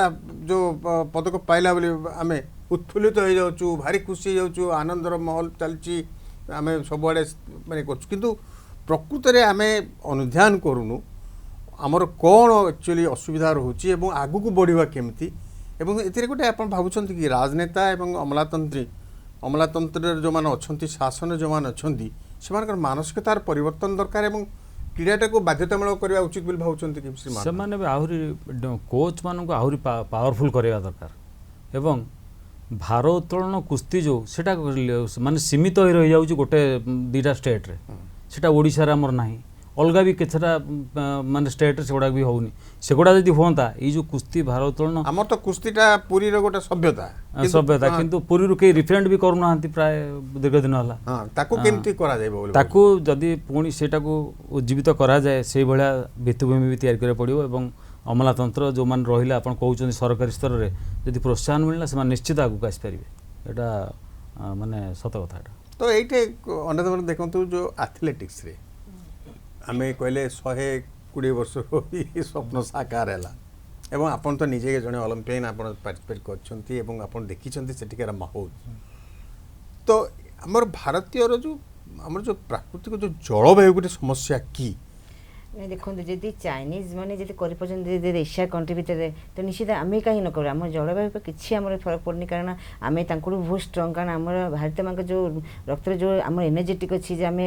ଯେଉଁ ପଦକ ପାଇଲା ବୋଲି ଆମେ ଉତ୍ଫୁଲ୍ଲିତ ହେଇଯାଉଛୁ, ଭାରି ଖୁସି ହେଇଯାଉଛୁ, ଆନନ୍ଦର ମହଲ ଚାଲିଛି, ଆମେ ସବୁଆଡ଼େ ମାନେ କରୁଛୁ, କିନ୍ତୁ ପ୍ରକୃତରେ ଆମେ ଅନୁଧ୍ୟାନ କରୁନୁ ଆମର କ'ଣ ଆକ୍ଚୁଆଲି ଅସୁବିଧା ରହୁଛି ଏବଂ ଆଗକୁ ବଢ଼ିବା କେମିତି। ଏବଂ ଏଥିରେ ଗୋଟେ ଆପଣ ଭାବୁଛନ୍ତି କି ରାଜନେତା ଏବଂ ଅମଲାତନ୍ତ୍ରରେ ଯେଉଁମାନେ ଅଛନ୍ତି, ଶାସନ ଯେଉଁମାନେ ଅଛନ୍ତି, ସେମାନଙ୍କର ମାନସିକତାର ପରିବର୍ତ୍ତନ ଦରକାର ଏବଂ କ୍ରୀଡ଼ାଟାକୁ ବାଧ୍ୟତାମୂଳକ କରିବା ଉଚିତ ବୋଲି ଭାବୁଛନ୍ତି କି? ସେମାନେ ବି ଆହୁରି କୋଚ୍ମାନଙ୍କୁ ଆହୁରି ପାୱାରଫୁଲ୍ କରିବା ଦରକାର। ଏବଂ ଭାରୋତ୍ତୋଳନ କୁସ୍ତି ଯେଉଁ ସେଟା ମାନେ ସୀମିତ ହୋଇ ରହିଯାଉଛି ଗୋଟେ ଦୁଇଟା ଷ୍ଟେଟ୍ରେ, ସେଟା ଓଡ଼ିଶାରେ ଆମର ନାହିଁ, ଅଲଗା ବି କେତେଟା ମାନେ ଷ୍ଟେଟ୍ରେ ସେଗୁଡ଼ାକ ବି ହେଉନି। ସେଗୁଡ଼ା ଯଦି ହୁଅନ୍ତା, ଏଇ ଯେଉଁ କୁସ୍ତି ଭାରୋତ୍ତୋଳନ, ଆମର ତ କୁସ୍ତିଟା ପୁରୀର ଗୋଟେ ସଭ୍ୟତା, କିନ୍ତୁ ପୁରୀରୁ କେହି ରିପ୍ରେଜେଣ୍ଟ ବି କରୁନାହାନ୍ତି ପ୍ରାୟ ଦୀର୍ଘ ଦିନ ହେଲା। ତାକୁ କେମିତି କରାଯାଏ? ତାକୁ ଯଦି ପୁଣି ସେଇଟାକୁ ଉଜ୍ଜୀବିତ କରାଯାଏ, ସେଇଭଳିଆ ଭିତ୍ତିଭୂମି ବି ତିଆରି କରିବାକୁ ପଡ଼ିବ। ଏବଂ ଅମଲାତନ୍ତ୍ର ଯେଉଁମାନେ ରହିଲେ, ଆପଣ କହୁଛନ୍ତି ସରକାରୀ ସ୍ତରରେ ଯଦି ପ୍ରୋତ୍ସାହନ ମିଳିଲା, ସେମାନେ ନିଶ୍ଚିତ ଆଗକୁ ଆସିପାରିବେ। ଏଇଟା ମାନେ ସତ କଥା। ଏଇଟା ତ ଏଇଠି ଅନ୍ୟତମ ଦେଖନ୍ତୁ, ଯେଉଁ ଆଥଲେଟିକ୍ସରେ ଆମେ କହିଲେ 120 ବର୍ଷରୁ ଏ ସ୍ୱପ୍ନ ସାକାର ହେଲା, ଏବଂ ଆପଣ ତ ନିଜେ ଜଣେ ଅଲମ୍ପିଆନ୍, ଆପଣ ପାର୍ଟିସିପେଟ୍ କରିଛନ୍ତି ଏବଂ ଆପଣ ଦେଖିଛନ୍ତି ସେଠିକାର ମାହୋଲ। ତ ଆମର ଭାରତୀୟର ଯେଉଁ ଆମର ଯେଉଁ ପ୍ରାକୃତିକ ଯେଉଁ ଜଳବାୟୁ ଗୋଟେ ସମସ୍ୟା କି? देखो जदि चाइनीज मैंने जब कर एशिया कंट्री भितर तो निश्चित आम कहीं न करूँ आम जलवायु पर किसी आम फरक पड़नी कारण आम बहुत स्ट्रंग कारण आम भारतीय मान जो रक्त जो आम एनर्जेटिक अच्छी आम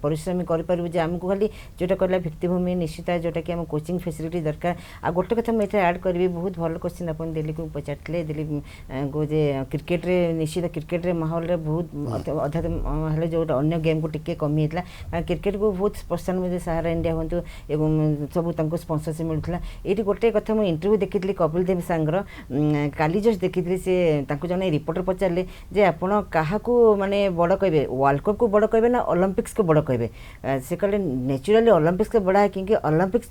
परिश्रम करूँ आमको खाली जोटा कहला भित्तिभूमि निश्चित जोटा कि आम कोचिंग फैसिलिटी दरकार आ गोटे कथा मुझे ऐड करी बहुत भल क्वेश्चन आप दिलीप को पचारे दिलीप को जे क्रिकेट रे निश्चित क्रिकेट रे माहौल रे बहुत अधा जो अन्य गेम को टिके कमी होता कारण क्रिकेट को बहुत प्रोत्साहन मिले सहारा इंडिया हूँ एवं सब स्पॉन्सरशिप मिलूला ये गोटे कथा मुझे इंटरव्यू देखी कपिल देव सांगर काली जस्ट देखी से जन रिपोर्टर पचारे जे आपण क्या माने बड़ कहे वर्ल्ड कप को बड़ कहे ना ओलंपिक्स को बड़ कहे से कहले नेचुरली ओलंपिक्स को बड़ा है क्योंकि ओलंपिक्स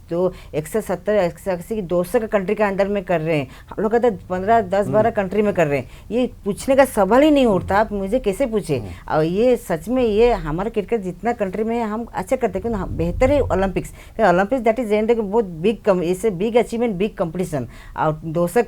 170 180 200 का कंट्री के अंदर में कर रहे हैं हम लोग कहते 15 10 12 कंट्री में कर रहे हैं ये पूछने का सवाल ही नहीं उठता आप मुझे कैसे पूछे और ये सच में ये हमारा क्रिकेट जितना कंट्री में हम अच्छा करते हैं क्योंकि बेहतर है ओलंपिक्स दैट इज एंड बहुत बिग इसे बिग अचीवमेंट बिग कंपटीशन और 200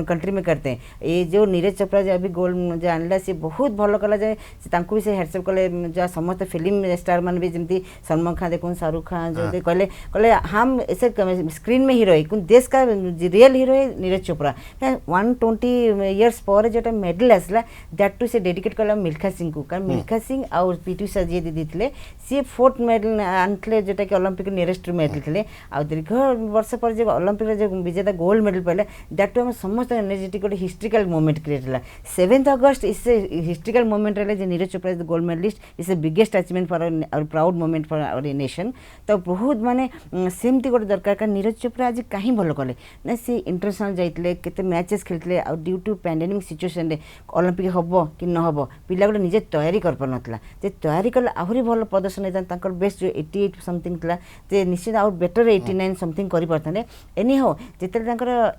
कंट्री में करते हैं ये जो नीरज चोपड़ा जो अभी गोल्ड जो आनला सी बहुत भल कला जाए भी से हेडसअप कले जो समस्त फिल्म स्टार मान भी जमी सलमान खान देखो शाहरुख खान जो कहले कहले हम ऐसे स्क्रीन में हीरो है देश का रियल हीरो है नीरज चोपड़ा 120 इयर्स पर जो मेडल आसला दैट टू से डेडिकेट कला मिल्खा सिंह को कारण मिल्खा सिंह और पीटी उषा जी दीदी थे सी 4th मेडल आनते जोटा कि ओलंपिक नियरेस्ट मेडल थे आ दीर्घ वर्ष पर जो ओलंपिक जो विजेता गोल्ड मेडल पाइला दैट टू आम समस्त एनर्जेटिक गोटे हिस्ट्रिकल मोमेंट क्रिएट है 7 अगस्त इस हिस्ट्रिकल मोमेंट रहा जो Neeraj Chopra gold medalist is the biggest achievement for our proud moment for our nation तो बहुत माने सेमती गोटे दरकार कारण नीरज चोपड़ा आज कहीं भल कले ना सी इंटरनेशनल जाते केते मैचेस खेलते आ ड्यू टू पैंडेमिक सिचुएशन रे ओलंपिक हम कि न हम पिला गोटे निजे तैयारी कर पार नाला जे तैयारी कले आहरी भल प्रदर्शन होता बेस्ट जो 88 समथिंग था जे निश्चित आउ बेटर 89 समथिंग कर पारते एनी हाउ जिते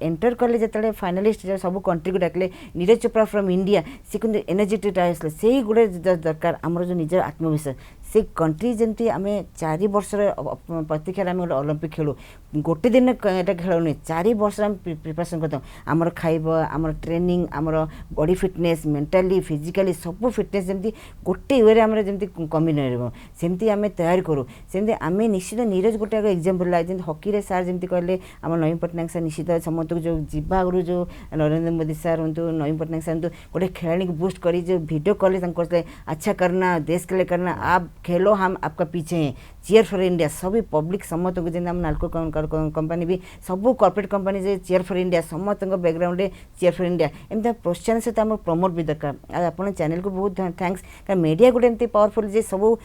एंटर कले जो फाइनालिस्ट सब कंट्री को डाकले नीरज चोपड़ा फ्रॉम इंडिया सी कहते एनर्जेटिक आसला से गोटे दरकार आमर जो निजर आत्मविश्वास से कंट्री जमी आम 4 वर्ष प्रतीक्षा आम गोटे ओलंपिक खेलु गोटे दिन एटा खेल नहीं 4 वर्ष आम प्रिपरेशन करता आमर खाइबा आमर ट्रेनिंग आमर बॉडी फिटनेस मेंटली फिजिकली सब फिटनेस जमी गोटे वे आम जमी कमी न सेमती आम तैयारी करूँ सेमती आम निश्चित नीरज गोटे एग्जांपल जमी हकी सार जमी कहले आम नवीन पट्टनायक सार निश्चित समस्त को जो जीवा आगु जो नरेंद्र मोदी सार हूँ नवीन पट्टनायक सार हूँ गोटे खेलाड़ी को बूस्ट कर जो वीडियो कॉल अच्छा करना देश के लिए करना आप खेलो हम आपका पीछे हैं चेयर फॉर इंडिया सभी पब्लिक समस्त को जैसे नाल्को कंपनी भी सब corporate company J chair for India समस्त बैकग्राउंड चेयर फॉर इंडिया एमती प्रोत्साहन सहित आम प्रमोट भी दरकार आप चैनल को बहुत थैंक्स कारण मीडिया गोटे एमती पावरफुल जे सब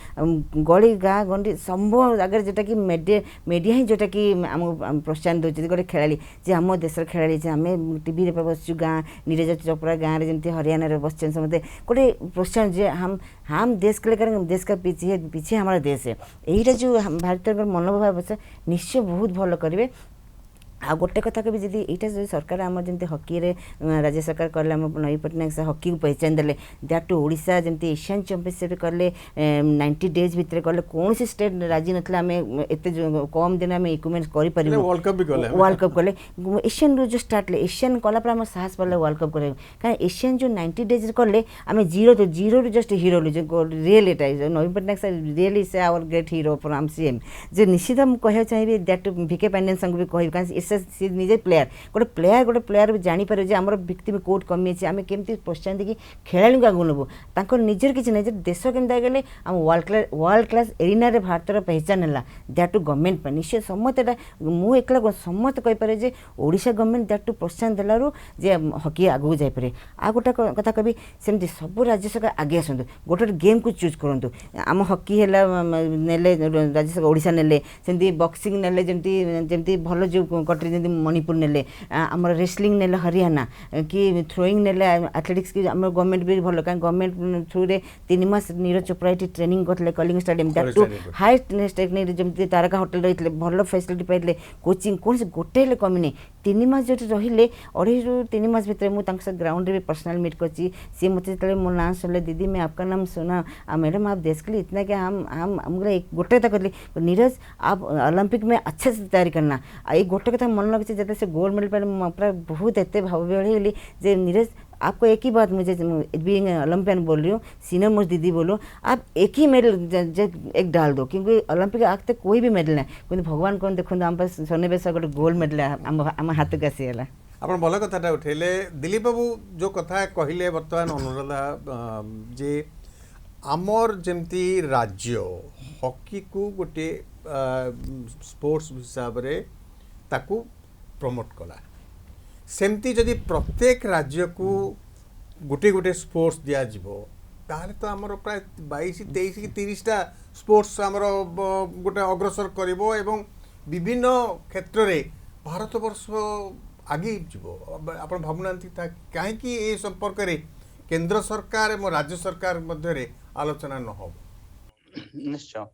गली गाँ गंडी सब आगे जोटा कि मीडिया ही जोटा कि आम प्रोत्साहन दूसरी गोटे खेलाड़ी जे आम देशर खेलाड़ी जे आम टीवी बसचु गाँ नीरज चोपड़ा गाँव में जमी हरियाणा बस समझते गोटे प्रोत्साहन जे हम देश के लिए करेंगे देश का पीछे हमारा देश है यहीटा जो भारतीय मनोभाव निश्चय बहुत भल करेंगे आ गोटे कथा कभी जब यहाँ सरकार आम जमी हकी राज्य सरकार कले नवीन पट्टनायक से हकी को पहचान देले दैट टू ओडिशा जमी एशियन चैंपियनशिप कले 90 डेज भितर कले कौन सी स्टेट राजी नाला आम एत कम दिन आम इक्विपमेंट कर वर्ल्ड कप कले एशियन रू जो स्टार्ट एशियन कलापर आम साहस पड़े वर्ल्ड कप कर कारण एशियन जो 90 डेज कले आम जीरो जस्ट हिरो जो रियल एटा नवीन पट्टनायक से रियली से our great hero from CM जो निश्चित मुझे चाहिए दैट भिके पांडियन संग भी कह कारण सी निजे प्लेयर गोटे प्लेयर भी जापर जे आम भिक्ति में कोर्ट कमी अच्छे आम केमती प्रोत्साहन देखिए खेला को आगे नबू निजर किसी ना देश केमती आगे आम वर्ल्ड क्लास एरिना भारतर पहचान है दैट टू गवर्नमेंट निश्चय समस्त मु एकला समस्त कहीपर जे ओडिशा गवर्नमेंट दैट टू प्रोत्साहन देलू जे हकी आगू जापे आ गोटे कथा कभी सेमती सब राज्य सरकार आगे आसतु गोटे गेम को चूज करूँ आम हकी है ने राज्य सरकार ओडिशा ने सेमती बॉक्सिंग ने जमी भल जो कंट्री जमी मणिपुर ने आमर रेसलिंग ने हरियाणा कि थ्रोइंग ने एथलेटिक्स की आम गवर्नमेंट भी भल कहीं गवर्नमेंट थ्रू रे 3 मास नीरज चोपड़ा ये ट्रेनिंग करते कलिंग स्टेडियम दैट टू हाई टेक्निक जमी तारका होटेल रही भल फैसिलिटी पाइले कोचिंग कौन से गोटे हेल्ले कमी नहीं 3 मास जो रही 2.5 3 मास भितर मुझे ग्राउंड में भी पर्सनल मीट कर सी मत जो मो ना सुनले दीदी मैं आपका नाम सुना मैडम आप देश के लिए इतना कि हम गोटे कथा कहली नीरज आप ओलंपिक में अच्छे से तैयारी करना ये गोटे कथा मन लगे जब से गोल्ड मेडल पाइले पूरा बहुत एत भाव गली जे नीरज आपको एक ही बात मुझे बीइंग ओलंपियन बोल रही हूँ, सीनियर मोस्ट दीदी बोलो, आप एक ही मेडल एक डाल दो, क्योंकि ओलंपिक आगते कोई भी मेडल ना कि भगवान कौन देखो आम सन्निवेश गोटे गोल्ड मेडल आम हाथ को आसीगला। ଆପଣ ଭଲ କଥାଟା ଉଠେଇଲେ ଦିଲ୍ଲୀପ ବାବୁ ଯେଉଁ କଥା କହିଲେ ବର୍ତ୍ତମାନ ଅନୁରାଧା ଯେ ଆମର ଯେମିତି ରାଜ୍ୟ ହକିକୁ ଗୋଟିଏ ସ୍ପୋର୍ଟସ୍ ହିସାବରେ ତାକୁ ପ୍ରମୋଟ କଲା, ସେମିତି ଯଦି ପ୍ରତ୍ୟେକ ରାଜ୍ୟକୁ ଗୋଟିଏ ଗୋଟିଏ ସ୍ପୋର୍ଟସ୍ ଦିଆଯିବ ତାହେଲେ ତ ଆମର ପ୍ରାୟ 22, 23 କି 30ଟା ସ୍ପୋର୍ଟସ୍ ଆମର ଗୋଟେ ଅଗ୍ରସର କରିବ ଏବଂ ବିଭିନ୍ନ କ୍ଷେତ୍ରରେ ଭାରତବର୍ଷ ଆଗେଇ ଯିବ। ଆପଣ ଭାବୁନାହାନ୍ତି କାହିଁକି ଏ ସମ୍ପର୍କରେ କେନ୍ଦ୍ର ସରକାର ଏବଂ ରାଜ୍ୟ ସରକାର ମଧ୍ୟରେ ଆଲୋଚନା ନ ହେବ? ନିଶ୍ଚୟ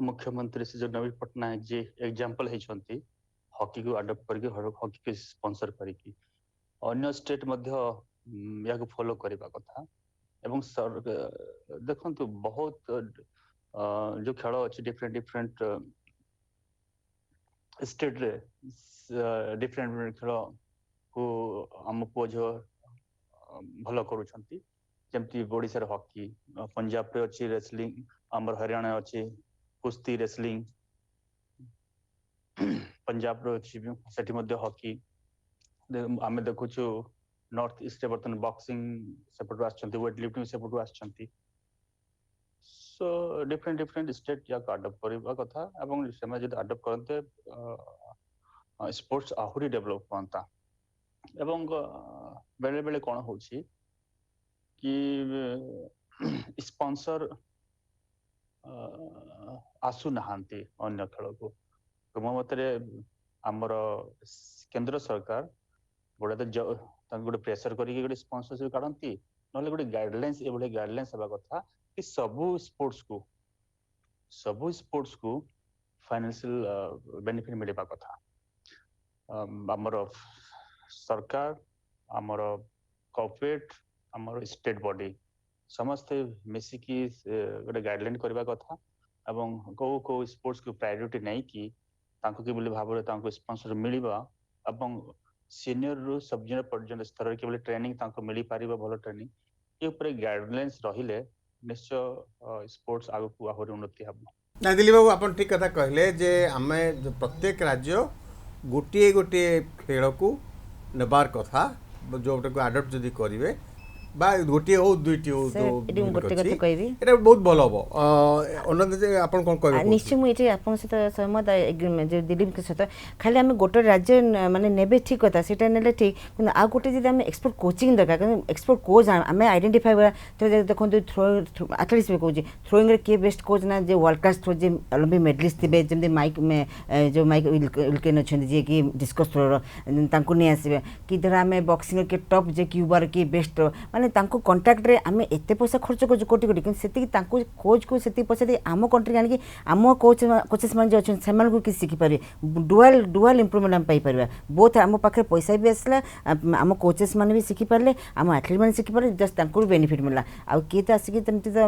ମୁଖ୍ୟମନ୍ତ୍ରୀ ଶ୍ରୀ ନବୀନ ପଟ୍ଟନାୟକ जी एग्जांपल ହେଇଛନ୍ତି ହକିକୁ ଆଡପ୍ଟ କରିକି ହକିକୁ ସ୍ପନ୍ସର କରିକି, ଅନ୍ୟ ଷ୍ଟେଟ୍ ମଧ୍ୟ ୟାକୁ ଫଲୋ କରିବା କଥା। ଏବଂ ଦେଖନ୍ତୁ ବହୁତ ଯୋଉ ଖେଳ ଅଛି ଡିଫରେଣ୍ଟ ଷ୍ଟେଟ୍ ରେ ଡିଫରେଣ୍ଟ ଖେଳ କୁ ଆମ ପୁଅ ଝିଅ ଭଲ କରୁଛନ୍ତି। ଯେମିତି ଓଡ଼ିଶାରେ ହକି, ପଞ୍ଜାବରେ ଅଛି ରେସଲିଂ, ଆମର ହରିୟାଣା ଅଛି କୁସ୍ତି ରେସଲିଂ, ପଞ୍ଜାବର ଅଛି ସେଠି ମଧ୍ୟ ହକି। ଆମେ ଦେଖୁଛୁ ନର୍ଥ ଇଷ୍ଟରେ ବର୍ତ୍ତମାନ ବକ୍ସିଂ ସେପଟୁ ଆସିଛନ୍ତି, ୱେଟ ଲିଫ୍ଟିଂ ସେପଟୁ ଆସିଛନ୍ତି। ସୋ ଡିଫରେଣ୍ଟ ଷ୍ଟେଟ୍ ଯାକୁ ଆଡପ୍ଟ କରିବା କଥା ଏବଂ ସେମାନେ ଯଦି ଆଡପ୍ଟ କରନ୍ତେ ସ୍ପୋର୍ଟସ୍ ଆହୁରି ଡେଭଲପ ହୁଅନ୍ତା। ଏବଂ ବେଳେ ବେଳେ କ'ଣ ହଉଛି କି ସ୍ପନ୍ସର ଆସୁନାହାନ୍ତି ଅନ୍ୟ ଖେଳକୁ। ମୋ ମତରେ ଆମର କେନ୍ଦ୍ର ସରକାର ଗୋଟେ ପ୍ରେସର କରିକି ଗୋଟେ ସ୍ପନ୍ସରସିପ କାଢନ୍ତି, ନହେଲେ ଗୋଟେ ଗାଇଡଲାଇନ୍ସ ଏଭଳି ଗାଇଡଲାଇନ୍ସ ହେବା କଥା କି ସବୁ ସ୍ପୋର୍ଟସକୁ ଫାଇନାନ୍ସିଆଲ ବେନିଫିଟ ମିଳିବା କଥା। ଆମର ସରକାର, ଆମର କର୍ପୋରେଟ, ଆମର ଷ୍ଟେଟ୍ ବଡି ସମସ୍ତେ ମିଶିକି ଗୋଟେ ଗାଇଡଲାଇନ୍ କରିବା କଥା ଏବଂ କୋଉ ସ୍ପୋର୍ଟସକୁ ପ୍ରାୟୋରିଟି ନେଇକି ତାଙ୍କୁ କିଭଳି ଭାବରେ ତାଙ୍କୁ ସ୍ପନ୍ସର ମିଳିବ ଏବଂ ସିନିୟରରୁ ସବ୍ ଜୁନିୟର ପର୍ଯ୍ୟନ୍ତ ସ୍ତରରେ କିଭଳି ଟ୍ରେନିଂ ତାଙ୍କୁ ମିଳିପାରିବ, ଭଲ ଟ୍ରେନିଂ, ଏ ଉପରେ ଗାଇଡଲାଇନ୍ସ ରହିଲେ ନିଶ୍ଚୟ ସ୍ପୋର୍ଟସ୍ ଆଗକୁ ଆହୁରି ଉନ୍ନତି ହେବ। ନା ଦିଲ୍ଲୀପ ବାବୁ ଆପଣ ଠିକ୍ କଥା କହିଲେ ଯେ ଆମେ ପ୍ରତ୍ୟେକ ରାଜ୍ୟ ଗୋଟିଏ ଗୋଟିଏ ଖେଳକୁ ନେବାର କଥା, ଯେଉଁଟାକୁ ଆଡପ୍ଟ ଯଦି କରିବେ বা ଗୋଟିଏ ହଉ ଦୁଇଟି ହଉ ଗୋଟେ କଥା କହିବି, এটা ବହୁତ ଭଲ ହେବ। ଅନନ୍ତ ଯେ ଆପଣ କ'ଣ କହିବେ? ନିଶ୍ଚୟ ମୁଁ ଏଠି ଆପଣଙ୍କ ସହିତ ସହମତ ଏଗ୍ରିମେଣ୍ଟ ଯେ ଦିଲ୍ଲୀପଙ୍କ ସହିତ। ଖାଲି ଆମେ ଗୋଟେ ରାଜ୍ୟ ମାନେ ନେବେ ଠିକ୍ କଥା, ସେଇଟା ନେଲେ ଠିକ୍, କିନ୍ତୁ ଆଉ ଗୋଟେ ଯଦି ଆମେ ଏକ୍ସପର୍ଟ କୋଚିଂ ଦରକାର, କିନ୍ତୁ ଏକ୍ସପର୍ଟ କୋଚ୍ ଆମେ ଆଇଡେଣ୍ଟିଫାଏ କରିବା। ଦେଖନ୍ତୁ ଆଥଲେଟିକ୍ସ ବି କହୁଛି ଥ୍ରୋଇଂରେ କିଏ ବେଷ୍ଟ କୋଚ୍ ନା ଯେ ୱାର୍ଲଡ କ୍ଲାସ୍ ଥ୍ରୋ ଯେ ଅଲିମ୍ପିକ୍ ମେଡାଲିଷ୍ଟ ଥିବେ, ଯେମିତି ଯେଉଁ ମାଇକ୍ ୱିଲକେନ୍ ଅଛନ୍ତି ଯିଏକି ଡିସ୍କସ୍ ଥ୍ରୋର, ତାଙ୍କୁ ନେଇ ଆସିବେ। କି ଧର ଆମେ ବକ୍ସିଂର କିଏ ଟପ୍ ଯେ କ୍ୟୁବାର କିଏ ବେଷ୍ଟ, ମାନେ ତାଙ୍କୁ କଣ୍ଟାକ୍ଟରେ ଆମେ ଏତେ ପଇସା ଖର୍ଚ୍ଚ କରୁଛୁ କୋଟି କୋଟି, କିନ୍ତୁ ସେତିକି ତାଙ୍କୁ କୋଚ୍କୁ ସେତିକି ପଇସା ଦେଇ ଆମ କଣ୍ଟ୍ରିକି ଆଣିକି ଆମ କୋଚେସ୍ ମାନେ ଯେଉଁ ଅଛନ୍ତି ସେମାନଙ୍କୁ କିଛି ଶିଖିପାରିବେ। ଡୁଆଲ୍ ଇମ୍ପ୍ରୁଭମେଣ୍ଟ ଆମେ ପାଇପାରିବା। ବୋଥ୍ ଆମ ପାଖରେ ପଇସା ବି ଆସିଲା, ଆମ କୋଚେସ୍ ମାନେ ବି ଶିଖିପାରିଲେ, ଆମ ଆଥଲେଟ୍ ମାନେ ଶିଖିପାରିଲେ, ଜଷ୍ଟ ତାଙ୍କୁ ବି ବେନିଫିଟ୍ ମିଳିଲା। ଆଉ କିଏ ତ ଆସିକି ସେମିତି ତ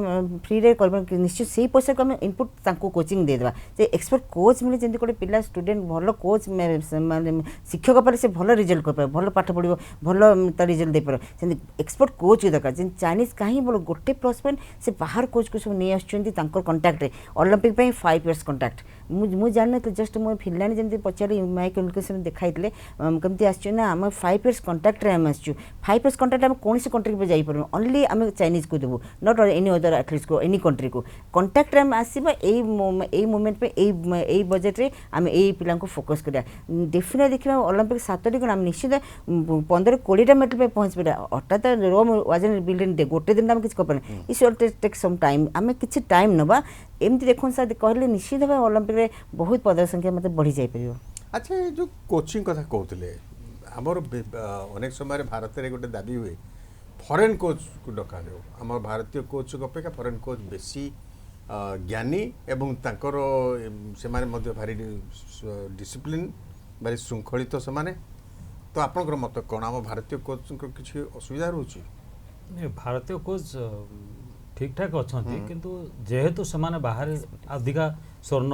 ଫ୍ରିରେ କରିବ, ନିଶ୍ଚୟ ସେଇ ପଇସାକୁ ଆମେ ଇନପୁଟ୍ ତାଙ୍କୁ କୋଚିଂ ଦେଇଦେବା। ଯେ ଏକ୍ସପର୍ଟ କୋଚ୍ ମିଳେ, ଯେମିତି ଗୋଟେ ପିଲା ଷ୍ଟୁଡେଣ୍ଟ ଭଲ କୋଚ୍ ମାନେ ଶିକ୍ଷକ ପରେ ସେ ଭଲ ରେଜଲ୍ଟ କରିପାରିବ, ଭଲ ପାଠ ପଢ଼ିବ, ଭଲ ତା ରେଜଲ୍ଟ ଦେଇପାରିବ। ସେମିତି ଏକ୍ସପର୍ଟ କୋଚ୍ ଦରକାର। ଯେମିତି ଚାଇନିଜ୍ କାହିଁ ଭଲ ଗୋଟେ ପ୍ଲସ୍ ପଏଣ୍ଟ, ସେ ବାହାର କୋଚ୍କୁ ସବୁ ନେଇ ଆସୁଛନ୍ତି ତାଙ୍କର କଣ୍ଟାକ୍ଟରେ। ଅଲିମ୍ପିକ୍ ପାଇଁ 5 years କଣ୍ଟାକ୍ଟ ମୁଁ ଜାଣିନଥିଲି, ଜଷ୍ଟ ମୁଁ ଫିନଲାଣ୍ଡ ଯେମିତି ପଚାରି ମାଇକ୍ ୱିଲକେନ୍ ଦେଖାଇଥିଲେ କେମିତି ଆସିଛୁ ନା ଆମେ 5 years କଣ୍ଟାକ୍ଟରେ ଆମେ ଆସିଛୁ। 5 years କଣ୍ଟାକ୍ଟ ଆମେ କୌଣସି କଣ୍ଟ୍ରିକୁ ଯାଇପାରୁନୁ, ଅନଲି ଆମେ ଚାଇନିଜ୍କୁ ଦେବୁ, ନଟ୍ ଏନି ଅଦର ଆଥଲେଟ୍ସକୁ, ଏନି କଣ୍ଟ୍ରିକୁ। କଣ୍ଟାକ୍ଟରେ ଆମେ ଆସିବା, ଏଇ ମୁଭମେଣ୍ଟ ପାଇଁ ଏଇ ବଜେଟ୍ରେ ଆମେ ଏଇ ପିଲାଙ୍କୁ ଫୋକସ୍ କରିବା। ଡେଫିନେଟ୍ ଦେଖିବା ଅଲିମ୍ପିକ୍ 7ଟି କ'ଣ ଆମେ ନିଶ୍ଚିତ 15-20ଟା ମେଡାଲ ପାଇଁ ପହଞ୍ଚିପାରିବା। ହଠାତ୍ ରୋମ୍ ୱାଜନ୍ ବିଲ୍ଡିଂ ଡେ ଗୋଟେ ଦିନ ଆମେ କିଛି କରିପାରିବା, it's all take some time. ଆମେ କିଛି ଟାଇମ୍ ନେବା, ଏମିତି ଦେଖନ୍ତୁ ସାର୍ କହିଲେ ନିଶ୍ଚିତ ଭାବେ ଅଲିମ୍ପିକ୍ରେ ବହୁତ ପଦକ ସଂଖ୍ୟା ମୋତେ ବଢ଼ି ଯାଇପାରିବ। ଆଚ୍ଛା, ଏ ଯେଉଁ କୋଚିଂ କଥା କହୁଥିଲେ, ଆମର ଅନେକ ସମୟରେ ଭାରତରେ ଗୋଟେ ଦାବି ହୁଏ ଫରେନ୍ କୋଚ୍କୁ ଡକାଯାଉ। ଆମର ଭାରତୀୟ କୋଚ୍ଙ୍କ ଅପେକ୍ଷା ଫରେନ୍ କୋଚ୍ ବେଶୀ ଜ୍ଞାନୀ ଏବଂ ତାଙ୍କର ସେମାନେ ମଧ୍ୟ ଭାରି ଡିସିପ୍ଲିନ୍, ଭାରି ଶୃଙ୍ଖଳିତ ସେମାନେ। ତ ଆପଣଙ୍କର ମତ କ'ଣ? ଆମ ଭାରତୀୟ କୋଚ୍ଙ୍କର କିଛି ଅସୁବିଧା ରହୁଛି? ଭାରତୀୟ କୋଚ୍ ଠିକ୍ଠାକ୍ ଅଛନ୍ତି, କିନ୍ତୁ ଯେହେତୁ ସେମାନେ ବାହାରେ ଅଧିକା ସ୍ୱର୍ଣ୍ଣ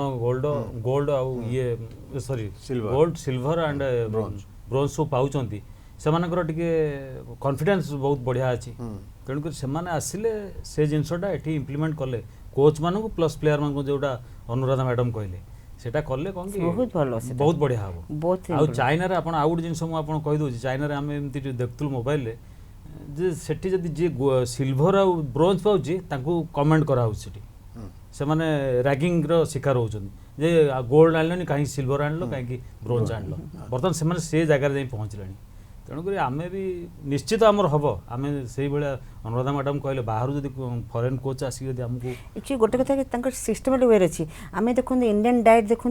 ଗୋଲ୍ଡ ଆଉ ଇଏ ସରି ଗୋଲ୍ଡ ସିଲଭର ଆଣ୍ଡ ବ୍ରୋଞ୍ଜ ସବୁ ପାଉଛନ୍ତି, ସେମାନଙ୍କର ଟିକେ କନଫିଡେନ୍ସ ବହୁତ ବଢ଼ିଆ ଅଛି ତେଣୁକରି ସେମାନେ ଆସିଲେ ସେ ଜିନିଷଟା ଏଠି ଇମ୍ପ୍ଲିମେଣ୍ଟ କଲେ କୋଚ୍ ମାନଙ୍କୁ ପ୍ଲସ୍ ପ୍ଲେୟାର ମାନଙ୍କୁ ଯୋଉଟା ଅନୁରାଧା ମ୍ୟାଡମ୍ କହିଲେ ସେଟା କଲେ କ'ଣ କି ବହୁତ ଭଲ ସେଟା। ବହୁତ ବଢ଼ିଆ ହେବ। ବହୁତ ଆଉ ଚାଇନାରେ ଆପଣ ଆଉ ଗୋଟେ ଜିନିଷ ମୁଁ ଆପଣ କହିଦେଉଛି ଚାଇନାରେ ଆମେ ଏମିତି ଦେଖୁଥିଲୁ ମୋବାଇଲରେ ଯେ ସେଠି ଯଦି ଯିଏ ସିଲଭର ଆଉ ବ୍ରୋଞ୍ଜ ପାଉଛି ତାଙ୍କୁ କମେଣ୍ଟ କରାହେଉଛି ସେଠି ସେମାନେ ରାଗିଙ୍ଗର ଶିକାର ହେଉଛନ୍ତି ଯେ ଗୋଲ୍ଡ ଆଣିଲନି କାହିଁକି ସିଲଭର ଆଣିଲ କାହିଁକି ବ୍ରୋଞ୍ଜ ଆଣିଲ ବର୍ତ୍ତମାନ ସେମାନେ ସେ ଜାଗାରେ ଯାଇ ପହଞ୍ଚିଲେଣି ତେଣୁକରି ଆମେ ବି ନିଶ୍ଚିତ ଆମର ହେବ ଆମେ ସେଇଭଳିଆ ଅନୁରାଧା ମ୍ୟାଡମ୍ କହିଲେ ବାହାରୁ ଯଦି ଫରେନ୍ କୋଚ୍ ଆସିକି ଯଦି ଆମକୁ एक्चुअली गोटे कथा कि तांकर सिस्टमेटिक वे अच्छी आम देखो इंडियन डाएट देखो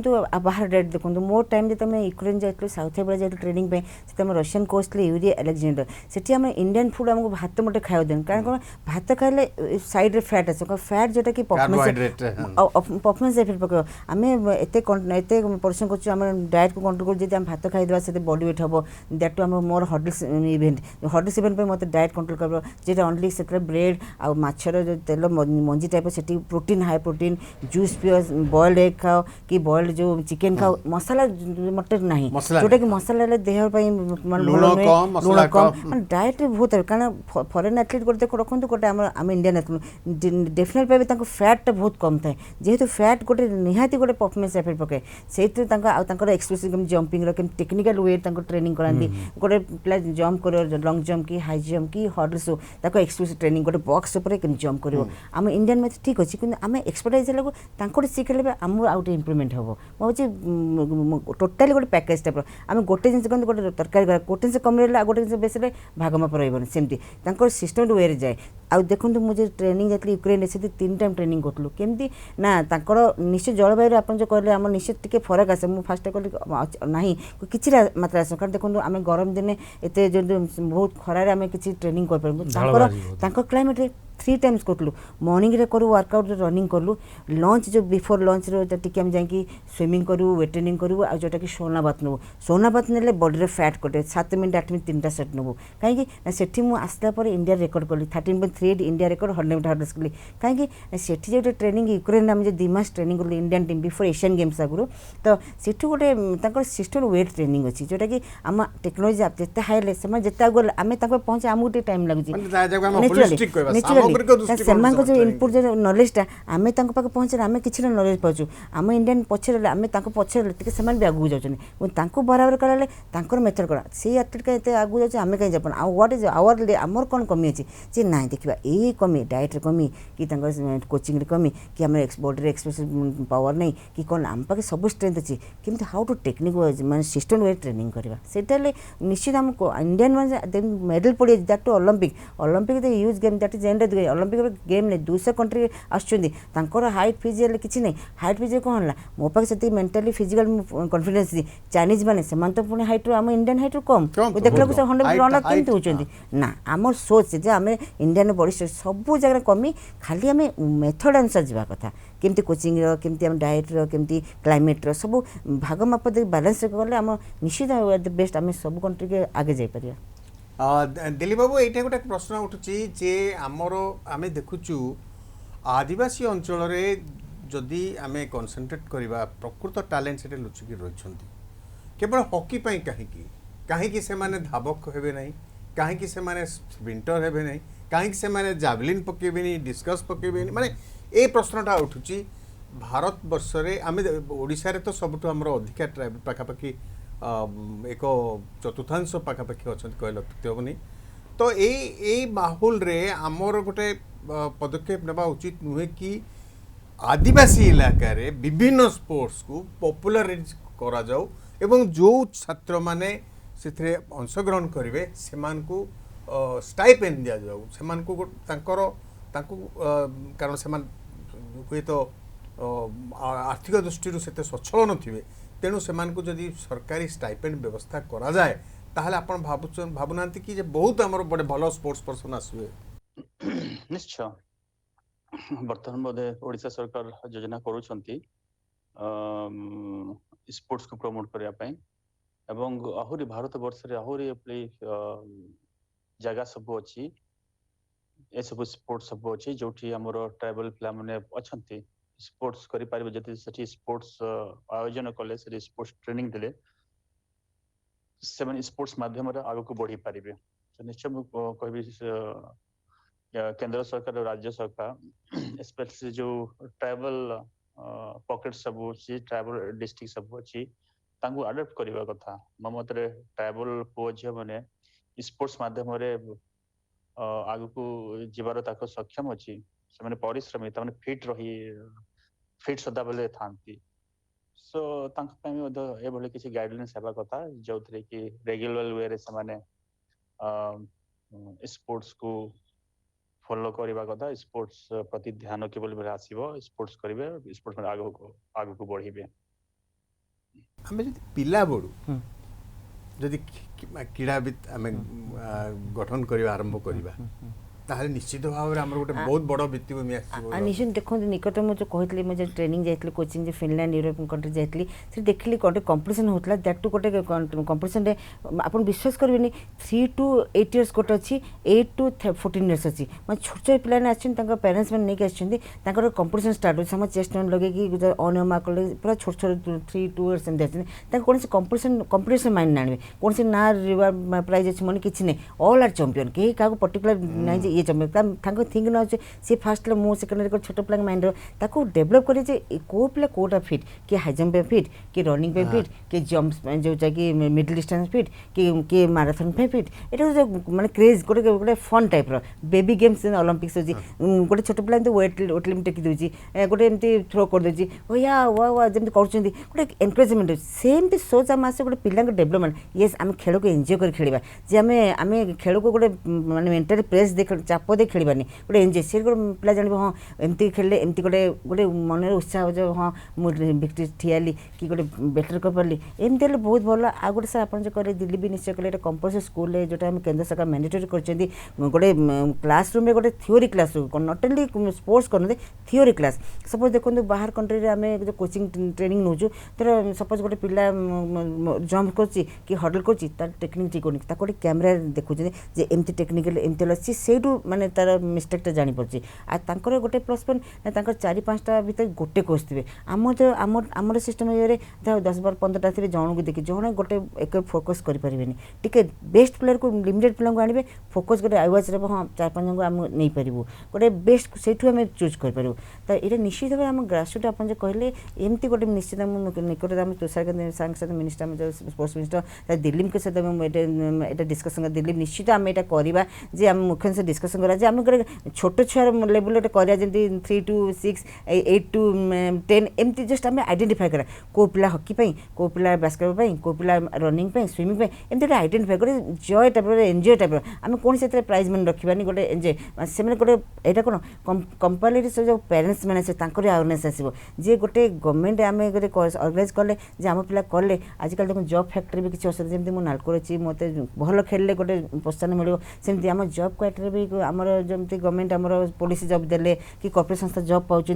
बाहर डाएट देखो मोर टाइम जो तुम यूक्रेन जाइल साउथ एशिया जाइल ट्रेनिंग पे से रशियन कोच थे यूरिया अलेक्जेंडर से आम इंडियन फूड आमको भात मोटे खाया देन कारण कौन भात खाइले साइड रे फैट आस फैट जोटा कि परफॉर्मेंस इफेक्ट पक आम एत परिश्रम कर डाएट को कंट्रोल कर जब भात खाईदे से बॉडी वेट हम दैट टू आम मोर हडल्स इवेंट मत डाएट कंट्रोल कर जेटा ओनली से ब्रेड आ माछर तेल मंजी टाइप से प्रोटीन हाई प्रोटीन जूस पियो बॉइल्ड एग खाओ कि बॉइल्ड जो चिकन खाओ मसाला मटर नहीं जोटा कि मसाला देह लुण कम डाएट रे बहुत कारण फॉरेन एथलीट गोटे देखो रखु गोटे आम इंडियन एथलीट डेफिनेट पाइबे फैट टा बहुत कम थाए जेहेतु फैट गोटे निहाती गोटे परफॉर्मेंस इफेक्ट पकाए से explosive jumping technical way training कराती गोटे पिला जंप कर लॉन्ग जंप कि हाई जंप कि हर्डल्स हो एक्सप्लोसिव ट्रेनिंग गोटे बॉक्स उपर जंप कर आम इंडियन में ठीक अच्छे कि आम एक्सपर्टाइज है शिखेले आम आउट इम्प्रूवमेंट हम मुझे टोटाली गोटे पैकेज टाइप आम गोटे जिन गोटे तरकारी गोटे जिन कम रहा गोटे जिन बेस भागमाप रही सेमती सिस्टम वे जाए आउ देखो मुझे ट्रेनिंग जाती यूक्रेन से 3 टाइम ट्रेनिंग करूँ केमती ना निश्चय जलवायु आप जो कहले आम निश्चय टी फरक आसे मुझे फास्ट कहली ना कि मात्रा आस कारण देखो आम गरम दिने एत जो बहुत खरार आम कि ट्रेनिंग कर क्लाइमेट 3 टाइम्स करूँ मॉर्निंग रे करूँ वर्कआउट रनिंग करूँ लंच जो बिफोर लंच टी आम जा स्विमिंग करूँ वेट ट्रेनिंग करूँ आ जोटा कि सोनाबात नबू सोनाबात ने बॉडी फैट कटे 7 मिनट 8 मिनट 3टा सेट नबू कहीं सेठी मुझे आसला इंडिया रेकर्ड कली 13.3 इंडिया रेकर्ड 100 मीटर हर्डल्स कली कहीं सेठी जो ट्रेनिंग यूक्रेन आम जो 2 मास ट्रेनिंग करूँ Indian team before Asian games आगुरी तो सेठू गोटे सिस्टम वेट ट्रेनिंग अच्छी जोटा कि आम टेक्नोलोजी जिते हाइले से जिते आगे आम पहुँचे आमको टाइम लगे सेमांको जो इनपुट जो नॉलेजटा आम पाखे पहुँचे आम कि नॉलेज पाचु आम इंडियन पछरे आम पछरे से भी आगू जाऊँ बराबर कराले मेथड करा से एथलीट कहीं आगू जाए आम कहीं जापन व्हाट इज आवर आमर कौन कमी अच्छी जे ना देखा ये कमी डाएट कमी कि कोचिंग कमी कि आम बॉडी एक्सप्रेसिव पावर नहीं कि कौन आम पाखे सब स्ट्रेंथ अच्छी किंतु हाउ टू टेक्निक मैं सिस्टम वे ट्रेनिंग करवा से निश्चित आम इंडियन मैं मेडल पड़ी दैट टू Olympic use game that is and Olympic game नहीं 200 कंट्री आसर हाइट फिजिकल किसी नहीं हाइट फिजिकल कौन है मो पास से मेंटली फिजिकल कॉन्फिडेंस चाइनीज मैंने तो पुणी हाइट आम इंडियन हाइट कम देखला 100 रनर केमती होती ना आम सोच जे आम इंडियन बॉडी सब जगह कमी खाली आम मेथड अनुसार जावा कथा केमती कोचिंग केमती आम डाएट केमती क्लाइमेट सब भाग माप बैलेंस कले आम निश्चित बेस्ट आम सब कंट्री के आगे जापर दिलीप बाबू ये गोटे प्रश्न उठुची जे आमर आम देखुचु आदिवासी अंचल जदि आम कनसेंट्रेट करवा प्रकृत टैलेंट से लुचिकी रही केवल हॉकी कहीं से धावक हेबे नहीं कहीं से स्प्रिंटर हेबे नहीं कहीं से जावलिन पकेबेनी डिस्कस पकेबेनी माने ए प्रश्नटा उठुची भारत वर्ष रे आम ओडिशा रे तो सबुठ आमर अधिका ट्राइबल पाखापाखि एक चतुर्थांश पाखापाखि अच्छा कहल हेनी तो यही माहौल रे आमर गोटे पदक्षेप नेबा उचित नुहे कि आदिवासी इलाका रे विभिन्न स्पोर्ट्स को पॉपुलराइज करा जाऊ एवं जो छात्र माने से अंशग्रहण करेंगे से स्टाइपेंड दि जाऊ से कारण से हुए तो आर्थिक दृष्टि से सचल नथिबे तेणु से जदि सरकारी स्टाइपेंड व्यवस्था करा जाए ताहले आपण भावुना कि बहुत आमर बड़े भल स्पोर्ट्स पर्सन आसवे निश्चय बर्तमान बोधे ओडिशा सरकार योजना करूछंती स्पोर्ट्स को प्रमोट करने पाई एवं आहुरी भारत वर्ष रे आहुरी जगह सब अच्छी ए सब स्पोर्ट्स सब अच्छी जोठी हमर ट्राइबल प्ला माने अछंती स्पोर्ट्स करि पारिबे जति सठी स्पोर्ट्स आयोजन कले से स्पोर्ट्स ट्रेनिंग देले से स्पोर्ट्स माध्यम आगे को बढ़ी पारे। तो निश्चय कह केंद्र सरकार और राज्य सरकार स्पेशली जो ट्राइबल पॉकेट सब अच्छी ट्राइबल डिस्ट्रिक्ट सब अच्छी अडप्ट करने कथा मो मत ट्राइबल पुओ झी मैंने स्पोर्ट्स माध्यम आग को जीवार सक्षम अच्छी से परिश्रमी फिट रही फिट सदा बेले था सो ये किसी गाइडलाइंस हेबा कथा जो कि रेगुलर वे रे से स्पोर्ट्स को फॉलो करवा कथा स्पोर्ट्स प्रति ध्यान केवल आसो स्पोर्ट्स करेंगे स्पोर्ट्स आग को बढ़े आम जब पिला बड़ू जदि क्रीड़ाविद आम गठन करवा आरंभ करवा ताहले निश्चित भाव में गोटे बहुत बड़ भित्तिभूमि निश्चित देखो निकट मुझे कहती मुझे ट्रेनिंग जाइए कोचिंग फिनलैंड यूरोपियन कंट्री जाइए से देखली गोटे कंपटीशन होता दैट टू गोटे कंपटीशन आप विश्वास करेंगे 3 to 8 years गोटे अच्छी 8 to 14 years अच्छी मैं छोट छोट पिला आसर पेरेन्ट्स मैंने नहीं आसर कंपटीशन स्टार्ट हो चेस्ट लगे अनियमा कले पूरा छोट छोट 3 2 years एमती कौन से कंपटीशन माइंड ना कौन से ना रिवार्ड प्राइज अच्छे मन किसी नहीं ऑल आर चैंपियन कहीं क्या पर्टिकुलर ना ये चैंपियन थिंक न सी फास्ट मो सेकेंड छोट पिला माइंड डेभलप करे को पिला कोटा फिट किए हाई जंप पे फिट किए रनिंग पे फिट किए जंप जोटा कि मिडिल डिस्टेंस फिट किए मैराथन पे फिट ये माने क्रेज गोटे गोटे fun type baby games Olympics अच्छी गोटे छोट पिला वेट लिमिट टेकी दूसरी गोटे एमती थ्रो कर दूसरी या वा वा जमी कर गोटे एनकरेजमेंट सेमती सोच आम आसे गोटे पिला डेभलपमेंट येस आम खेल को एंजॉय कर खेल जे आम खेल को गोटे माने मेंटली प्रेस देख चाप दे खेलवानी गोटे एंजॉय सी गोटे पिला जान हाँ एमती खेले एमती गोटे गोटे मन उत्साह जो हाँ मुझे विक्ट्री ठियाली कि गोटे बेटर कर पारि एमती बहुत भल आ गोटे सर आप कहे दिल्ली भी निश्चय कले कंपलसरी स्कूल जोटा आम केन्द्र सरकार मैंडेटरी कर गोटे क्लासरूम में गोटे theory class not only sports करते थियोरी क्लास सपोज देखो बाहर कंट्री आम जो कोचिंग ट्रेनिंग नौ तर सपोज गोटे पिला जंप कर हडल कर टेक्निक ठीक होनी गोटे कैमेरा देखुं एमती टेक्निकल एमती अच्छी से माने तार मिस्टेक्टा जापर आर गोटे प्लस पॉइंट ना 4-5टा भर गोटे कोच थे आम जो आमर सिस्टम ये 10-12-15टा थे जन को देखिए जन गोटे एक फोकस करें टी बेस्ट प्लेयर को लिमिटेड पिला आने फोकस गोटे आईवाज हाँ 4-5 जन आम नहीं पारू गोटे बेस्ट से आम चूज करूँ तो ये निश्चित भाव आम ग्रासरूट आप कहले एमती गोटे निश्चित निकट आम तुषार सहित मिनिस्टर जो स्पोर्ट्स मिनिस्टर दिलीप के सहित ये डिस्कसन दिलीप निश्चित आम यहाँ करवा जे आम मुख्य से डिस्कसन करा आम गोटे छोट छुआर लेवल करा जमी 3 to 6 8 to 10 एमती जस्ट आम आइडेंटिफाई करा को पिला हॉकी पे को पिला बास्केटबॉल को पिला रनिंग पे स्विमिंग पे एमती गोटे आइडेंटिफाई गोटे जय टाइप एंजॉय टाइप आम कौन से प्राइज मन रखानी गोटे एंजॉय से गोटे यहाँ कौन कंपलसरी से जो पेरेन्ट्स मैंने से अवेयरनेस आसो जे गोटे गवर्नमेंट आम गोटे अर्गानाइज कले आम पिला कले आजिकल देखो जॉब फैक्ट्री भी किसी असुविधा जमी मुझे नालकोर अच्छी मत भल खेलिले गोटे प्रोत्साहन मिले सेमती आम जॉब क्वार्टर भी आमर जमी गवर्नमेंट आमर पुलिस जॉब देले कि कॉर्पोरेट संस्था जॉब पाँच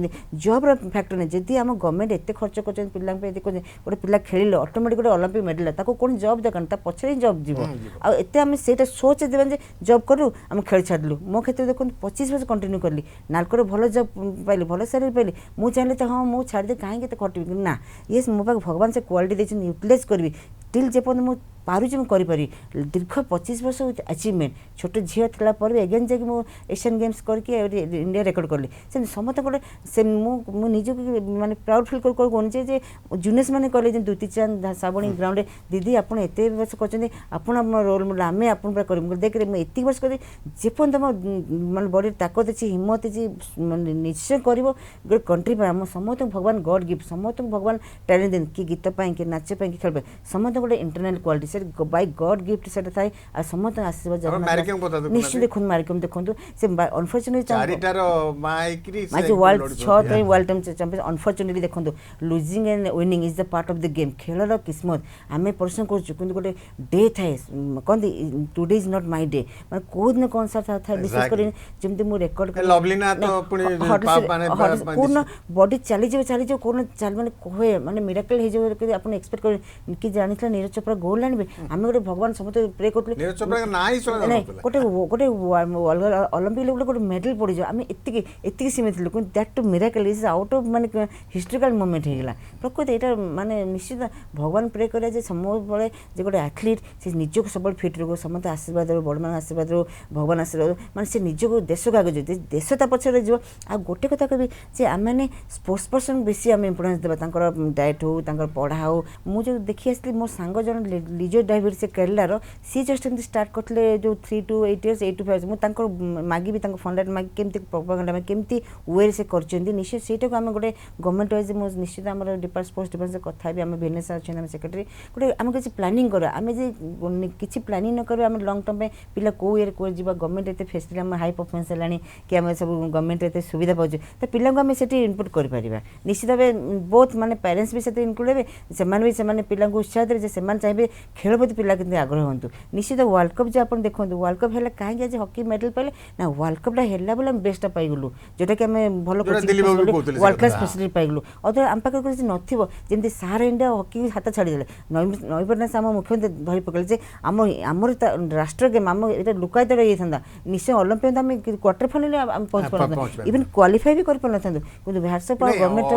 जॉब फैक्टर नहीं जदि आम गवर्नमेंट एत खर्च कर पिला गोटे पिला खेल ऑटोमेटिक गोटे ओलंपिक मेडल कौन जॉब देखा पछे जॉब जीव आते आम से सोच देवा जॉब करूँ आम खेल छाड़ू मो क्षेत्र में देखो 25 वर्ष कंटिन्यू कली नालकोर भल जॉब पाइली भल सैलरी पाइली मुझे चाहिए तो हाँ मुझे छाड़ी कहीं खटिबी ना ये मो पाक भगवान से क्वालिटी देते यूटिलाइज करी टिल जेपर्यंत मुझे पारुची मुझे दीर्घ 25 वर्ष अचिवमेंट छोट झील थी एगेन जाकि एशियन गेम्स करके इंडिया रेकर्ड कली से समस्त गोटे से मुझे माने प्राउड फिल कौन जे जूनियर्स मैंने कहले द्युति चांद साबणी ग्राउंड दीदी आप वर्ष कर रोल मॉडल आम आप देख एत वर्ष कर जेपर्यंत माने बॉडी ताकत अच्छी हिम्मत अच्छी निश्चय कर गोटे कंट्री आम समस्त भगवान गॉड गिफ्ट समस्त भगवान टैलेंट दें कि गीत कि नाच कि खेल समस्त गोटे internal quality by God gift से थाए आ समस्त आशीर्वाद निश्चित देखो मारिकम देखो से unfortunately world 6 world champion unfortunately देखो losing and winning is the part of the game खेलर किस्मत आम परिश्रम कर गोटे डे थाए कहते today is not my day मैं कौ दिन कौन सा था विशेष कर जमी मुझे रेकर्ड पूर्ण बॉडी चली कौन चल मैंने कहे मैंने मिराकल हो एक्सपेक्ट कर कि जानी नीरज चोपड़ा गोल्ड आने आम गोटे भगवान समस्त प्रे नीरज करूँ चोपड़ा का ना ही सुना नहीं जाउनथला। गोटे गोटे ओलंपिक लेवल गोटे मेडल पड़ीज आम एति सीमित लोक दैट टू मिराकल इज आउट ऑफ माने हिस्टोरिकल मोमेंट होगा प्रकृति यहाँ माने निश्चित भगवान प्रे करें जे सबले जे गोटे एथलीट से निजक सब फिट रो समस्त आशीर्वाद रो बड़ मान आशीर्वाद रो भगवान आशीर्वाद माने से निजक देश को आगे देश ता पछरे जो आ गोटे कथा कहि जे आम मैंने स्पोर्ट्स पर्सन बेसी आम इम्पोर्टेंस देबा तांकर डाएट हो तांकर पढ़ा हो मु जो देखि आसली मोर सांग जन लिजो डाइवर से केरलार सी जस्ट एमती स्टार्ट करते जो 3 to 8 years 8 to 5 मुझे मागी भी फंडाट मागी केमती प्रोपागेंडा में केमती वे से करछन्ती निश्चित सेटा को आम गोटे गवर्नमेंट वाइज मो निश्चित आम स्पोर्ट्स डिपार्टमेंट से कथा भी आम भिनेश्वर अच्छे आम सेक्रेटरी गोटे आम किसी प्लानिंग कर आम किसी प्लानिंग न कर आम लंग टर्म में पिला को इयर को जीवा गवर्नमेंट एते फैसिलिटी आम हाई परफॉर्मेंस है कि आम सब गवर्नमेंट एते सुविधा पाचे तो पिला को आम से इनपुट कर निश्चित भाव बहुत माने पेरेंट्स भी से इनक्लूड हे से पिला उत्साह दे से चाहिए खेल प्रति पिला के आग्रह हूँ निश्चित वर्ल्ड कप जो आप देखो वर्ल्ड कप है कहीं आज हॉकी मेडल पाइले ना वर्ल्ड कपटा है बोले आम बेस्ट पाइगलु जोटा कि आम भल वर्ल्ड क्लास फैसिलिटी पाइगलु अदर आम पाखे किसी नमती सारा इंडिया हॉकी हाथ छाड़ीदे नईपटनाथ आम मुख्यमंत्री धरी पकड़े आमर राष्ट्र गेम आम ये लुकायत रही था निश्चय ओलंपिक आम क्वार्टर फाइनल आम पहुँच पार इवन क्वालिफाई भी कर पार कि व्हाट्सएप गवर्नमेंट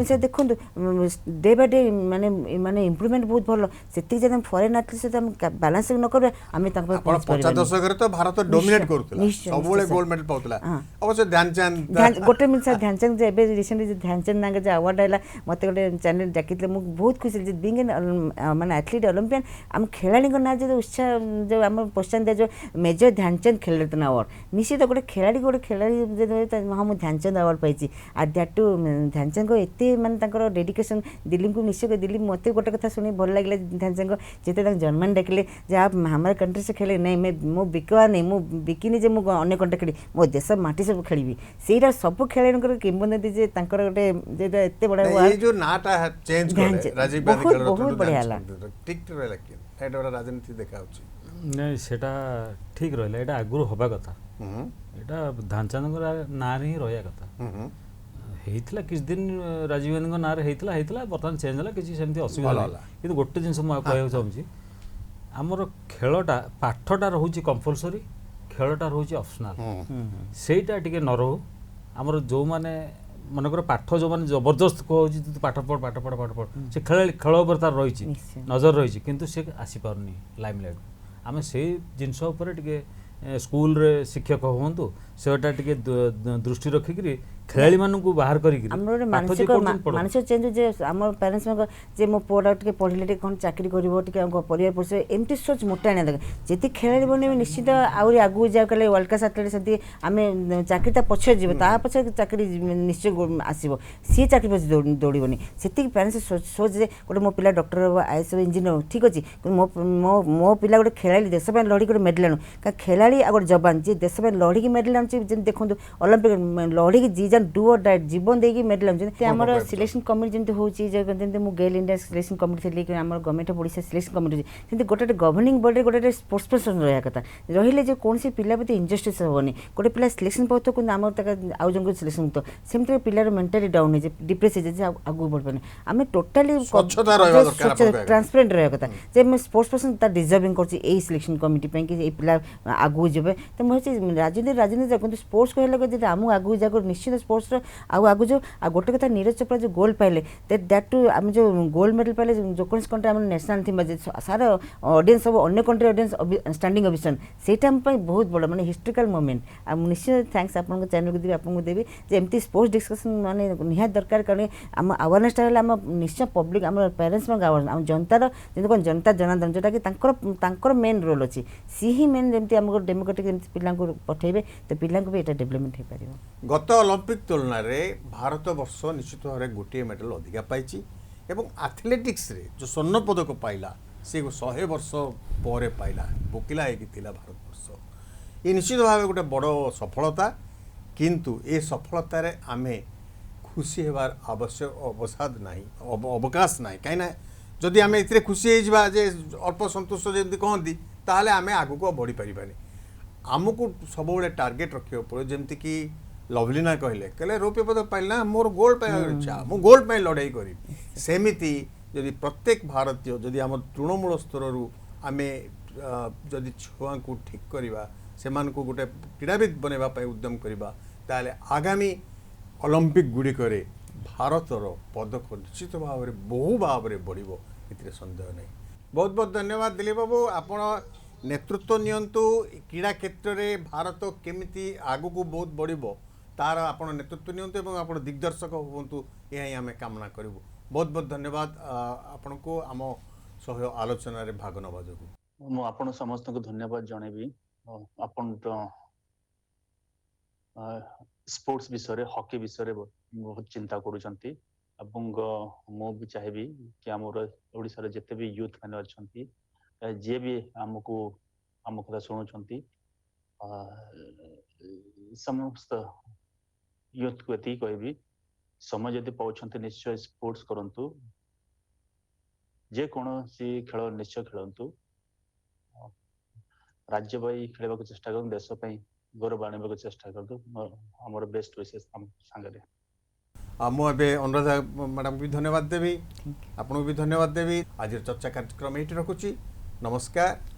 से देखो डे बाय डे माने माने इम्प्रूवमेंट बहुत भल से जब फॉरेन एथलीट सहित बैलेंस न कर आम 50 दशक तो भारत डोमिनेट करथला सबले गोल्ड मेडल पाउतला अवश्य ध्यानचंद गोटे मिनट सर ध्यानचंद जे एबे रिसेंटली ध्यानचंद नागे जे अवार्ड आइला मते गोटे चैनल डाकितले मु बहुत खुशी जे बीइंग माने एथलीट ओलंपियन आम खेलाड़ी को ना जो उत्साह जो आम क्वेश्चन दे जो मेजर ध्यानचंद खेलरत्न अवार्ड निश्चित गोटे खिलाड़ी जे हाँ मुझे ध्यानचंद अवार्ड पाई आ दैट टू ध्यानचंद को एते माने तांकर डेडिकेशन दिल्ली को निश्चय दिल्ली मते गोटे कथा सुनी भल लगे ध्यानचंद को जेते जर्मन डाकिले जे आप हमारे कंट्री से खेले नहीं मैं मो बिकवा नहीं मो बिकिनी जे मो अन्य कंट्री खेली मो देश माटी सब खेली सेटा सब खेलाड़ी किंबदंती जे तांकर गोटे जेटा एते बड़ा ये जो नाटा चेंज करे राजीव गांधी खेल बहुत बढ़िया ला ठीक रहला कि एटा राजनीति देखाउची नहीं सेटा ठीक रहला एटा आगुर होबा कथा एटा ध्यानचंद ना ही रहिया कथा हेइतला किछ दिन राजीव गांधी ना रे हेइतला बर्तमान चेंज होला किछ सेमती असुविधा होला किंतु गोटे जिंस म कहया चाहूची आमर खेलटा पाठटा रहउची कंपलसरी खेलटा रहउची ऑप्शनल सेटा टिके न रहू आमर जो माने मनकर पाठ जो माने जबरदस्त कहउची तू पाठ पढ़ से खेल ऊपर तार रहिची नजर रहिची किंतु से आसी पारनी लाइमलाइट आमे से जिंस ऊपर टिके स्कूल रे शिक्षक होंतु सेटा टिके दृष्टि रखिकरी खेलाड़ी मानू बाहर मानसिक चेंज जे आम पेरेन्ट्स जे मो पुआ टे पढ़ले कौन चाकरी कर परिवार पोषे एमती सोच मोटा आने देखे जी खेलाड़ी बने निश्चित आहरी आगू जा कले वर्ल्ड क्लास एथलीट से आम चाकरी पछे जीव ता पछे चाकरी निश्चय आसो सी चाकरी पछे दौड़बनी से पेरेन्ट्स सोच जे गोटे मो पिला डॉक्टर हम आईएएस इंजीनियर ठीक अच्छे मो पिला गोटे खेलाड़ी देश लड़ी गोटे मेडल आणु का खेलाड़ी आ गोटे जवान जी देश लड़ी मेडल आनुचे देखो ओलंपिक लड़ी जी जान डू और डाइट जीवन देकी मेडल आनुचे आम सिलेक्शन कमिटी जमी होती मु गेल इंडिया सिलेक्शन कमिटी थी कि आम government of Odisha selection committee सेमती गोटे गवर्निंग बॉडी गोटे स्पोर्ट्स पर्सन रहा कथा रही जो कौन पिला प्रति इनजस्टिस हेनी गोटे पिला सिलेक्शन पाथ कि आम आउ जन सिलेक्शन तो सेमती पिलार मेंटाली डाउन हो डिप्रेस हो आगू बढ़ पाने आम टोटाली ट्रांसपेरेंट रहा कथा जे मैं स्पोर्ट्स पर्सन डिजर्विंग कर सिलेक्शन कमिटी कि पिला आगू जाए तो मुझे राजनीति देखते स्पोर्ट्स कहले आम आगू जा निश्चित स्पोर्ट्स आगू जो गोटे कथा नीरज चोपड़ा जो गोल्ड पाइले दैट टू आम जो गोल्ड मेडल पाइले जो कौन कंट्री आम नेशनल थीम सारा ऑडियंस सब अन्य कंट्री ऑडियंस स्टैंडिंग ओवेशन सेटा हम बहुत बड़ माने हिस्टोरिकल मोमेंट आ निश्चित थैंक्स आपन चैनल को देबी आपन को देबी जे एमती स्पोर्ट्स डिस्कशन माने निहात दरकार कारण आम अवेयरनेस टा आम निश्चय पब्लिक आम पेरेंट्स में आम जनतार जेमती जनता जनार्दन जोटा कि तांकर मेन रोल अच्छी सी ही मेन जमी आम डेमोक्रेटिक पिला पठेबे तो पिला भी ये डेवलपमेंट हो पार गत ओलंपिक तुलन में भारत वर्ष निश्चित भाव में गोटे मेडल अधिका पाई एवं एथलेटिक्स रे जो स्वर्ण पदक पाइला से 100 वर्ष पर पाइला बोकिला होता भारत वर्ष ये निश्चित भाव गोटे बड़ सफलता किंतु ये सफलतार आम खुशी होवार आवश्यक अवसाद नहीं अवकाश ना कहीं जदि आम ए खुशी हो अल्प संतुष्ट जमी कहती ताहले आम आगू को बढ़ी पारिबानी आमको सब टार्गेट रखा पड़े जमती कि लवलीना कहले रौप्य पदक पाइल ना मोर गोल्ड पाइबार इच्छा मु गोल्ड लड़ाई करी सेमिति जदि प्रत्येक भारतीय जदि आम तृणमूल स्तर आमे जदि छुआ को ठीक करवा से गोटे क्रीड़ाविद बनवा उद्यम करवा ताले आगामी ओलंपिक गुड़िक भारतर पदक निश्चित भाव में बहु भाव में बढ़ ए सन्देह नहीं। बहुत बहुत धन्यवाद दिलीप बाबू आपण नेतृत्व नियंतु क्रीड़ा क्षेत्र में भारत केमिति आगु को बहुत बढ़िबो तार आपण नेतृत्व नियंतु एवं आपण दिग्दर्शक हुंतु यही आम कामना करूँ। बहुत बहुत धन्यवाद आपण को आम सह आलोचन भाग नवा जो मु आपण समस्त को धन्यवाद जनइबी आपण स्पोर्ट्स विषय हॉकी विषय बहुत चिंता करूछंती एवं मु भी चाहिए कि आमर ओडिशार जिते भी यूथ मैंने अच्छा जी भी आमको आम कथा शुणुंट समस्त यूथ को ये कहबी समय जदि पाँच निश्चय स्पोर्ट्स करूँ जेकोसी खेल निश्चय खेलतु राज्य खेलवा चेष्टा कर देश गौरव आने चेष्टा कर आमर बेस्ट विशेष सांगे मुझे अनुराधा मैडम भी धन्यवाद देवी आपको भी धन्यवाद देवी। आज चर्चा कार्यक्रम ये रखुची। नमस्कार।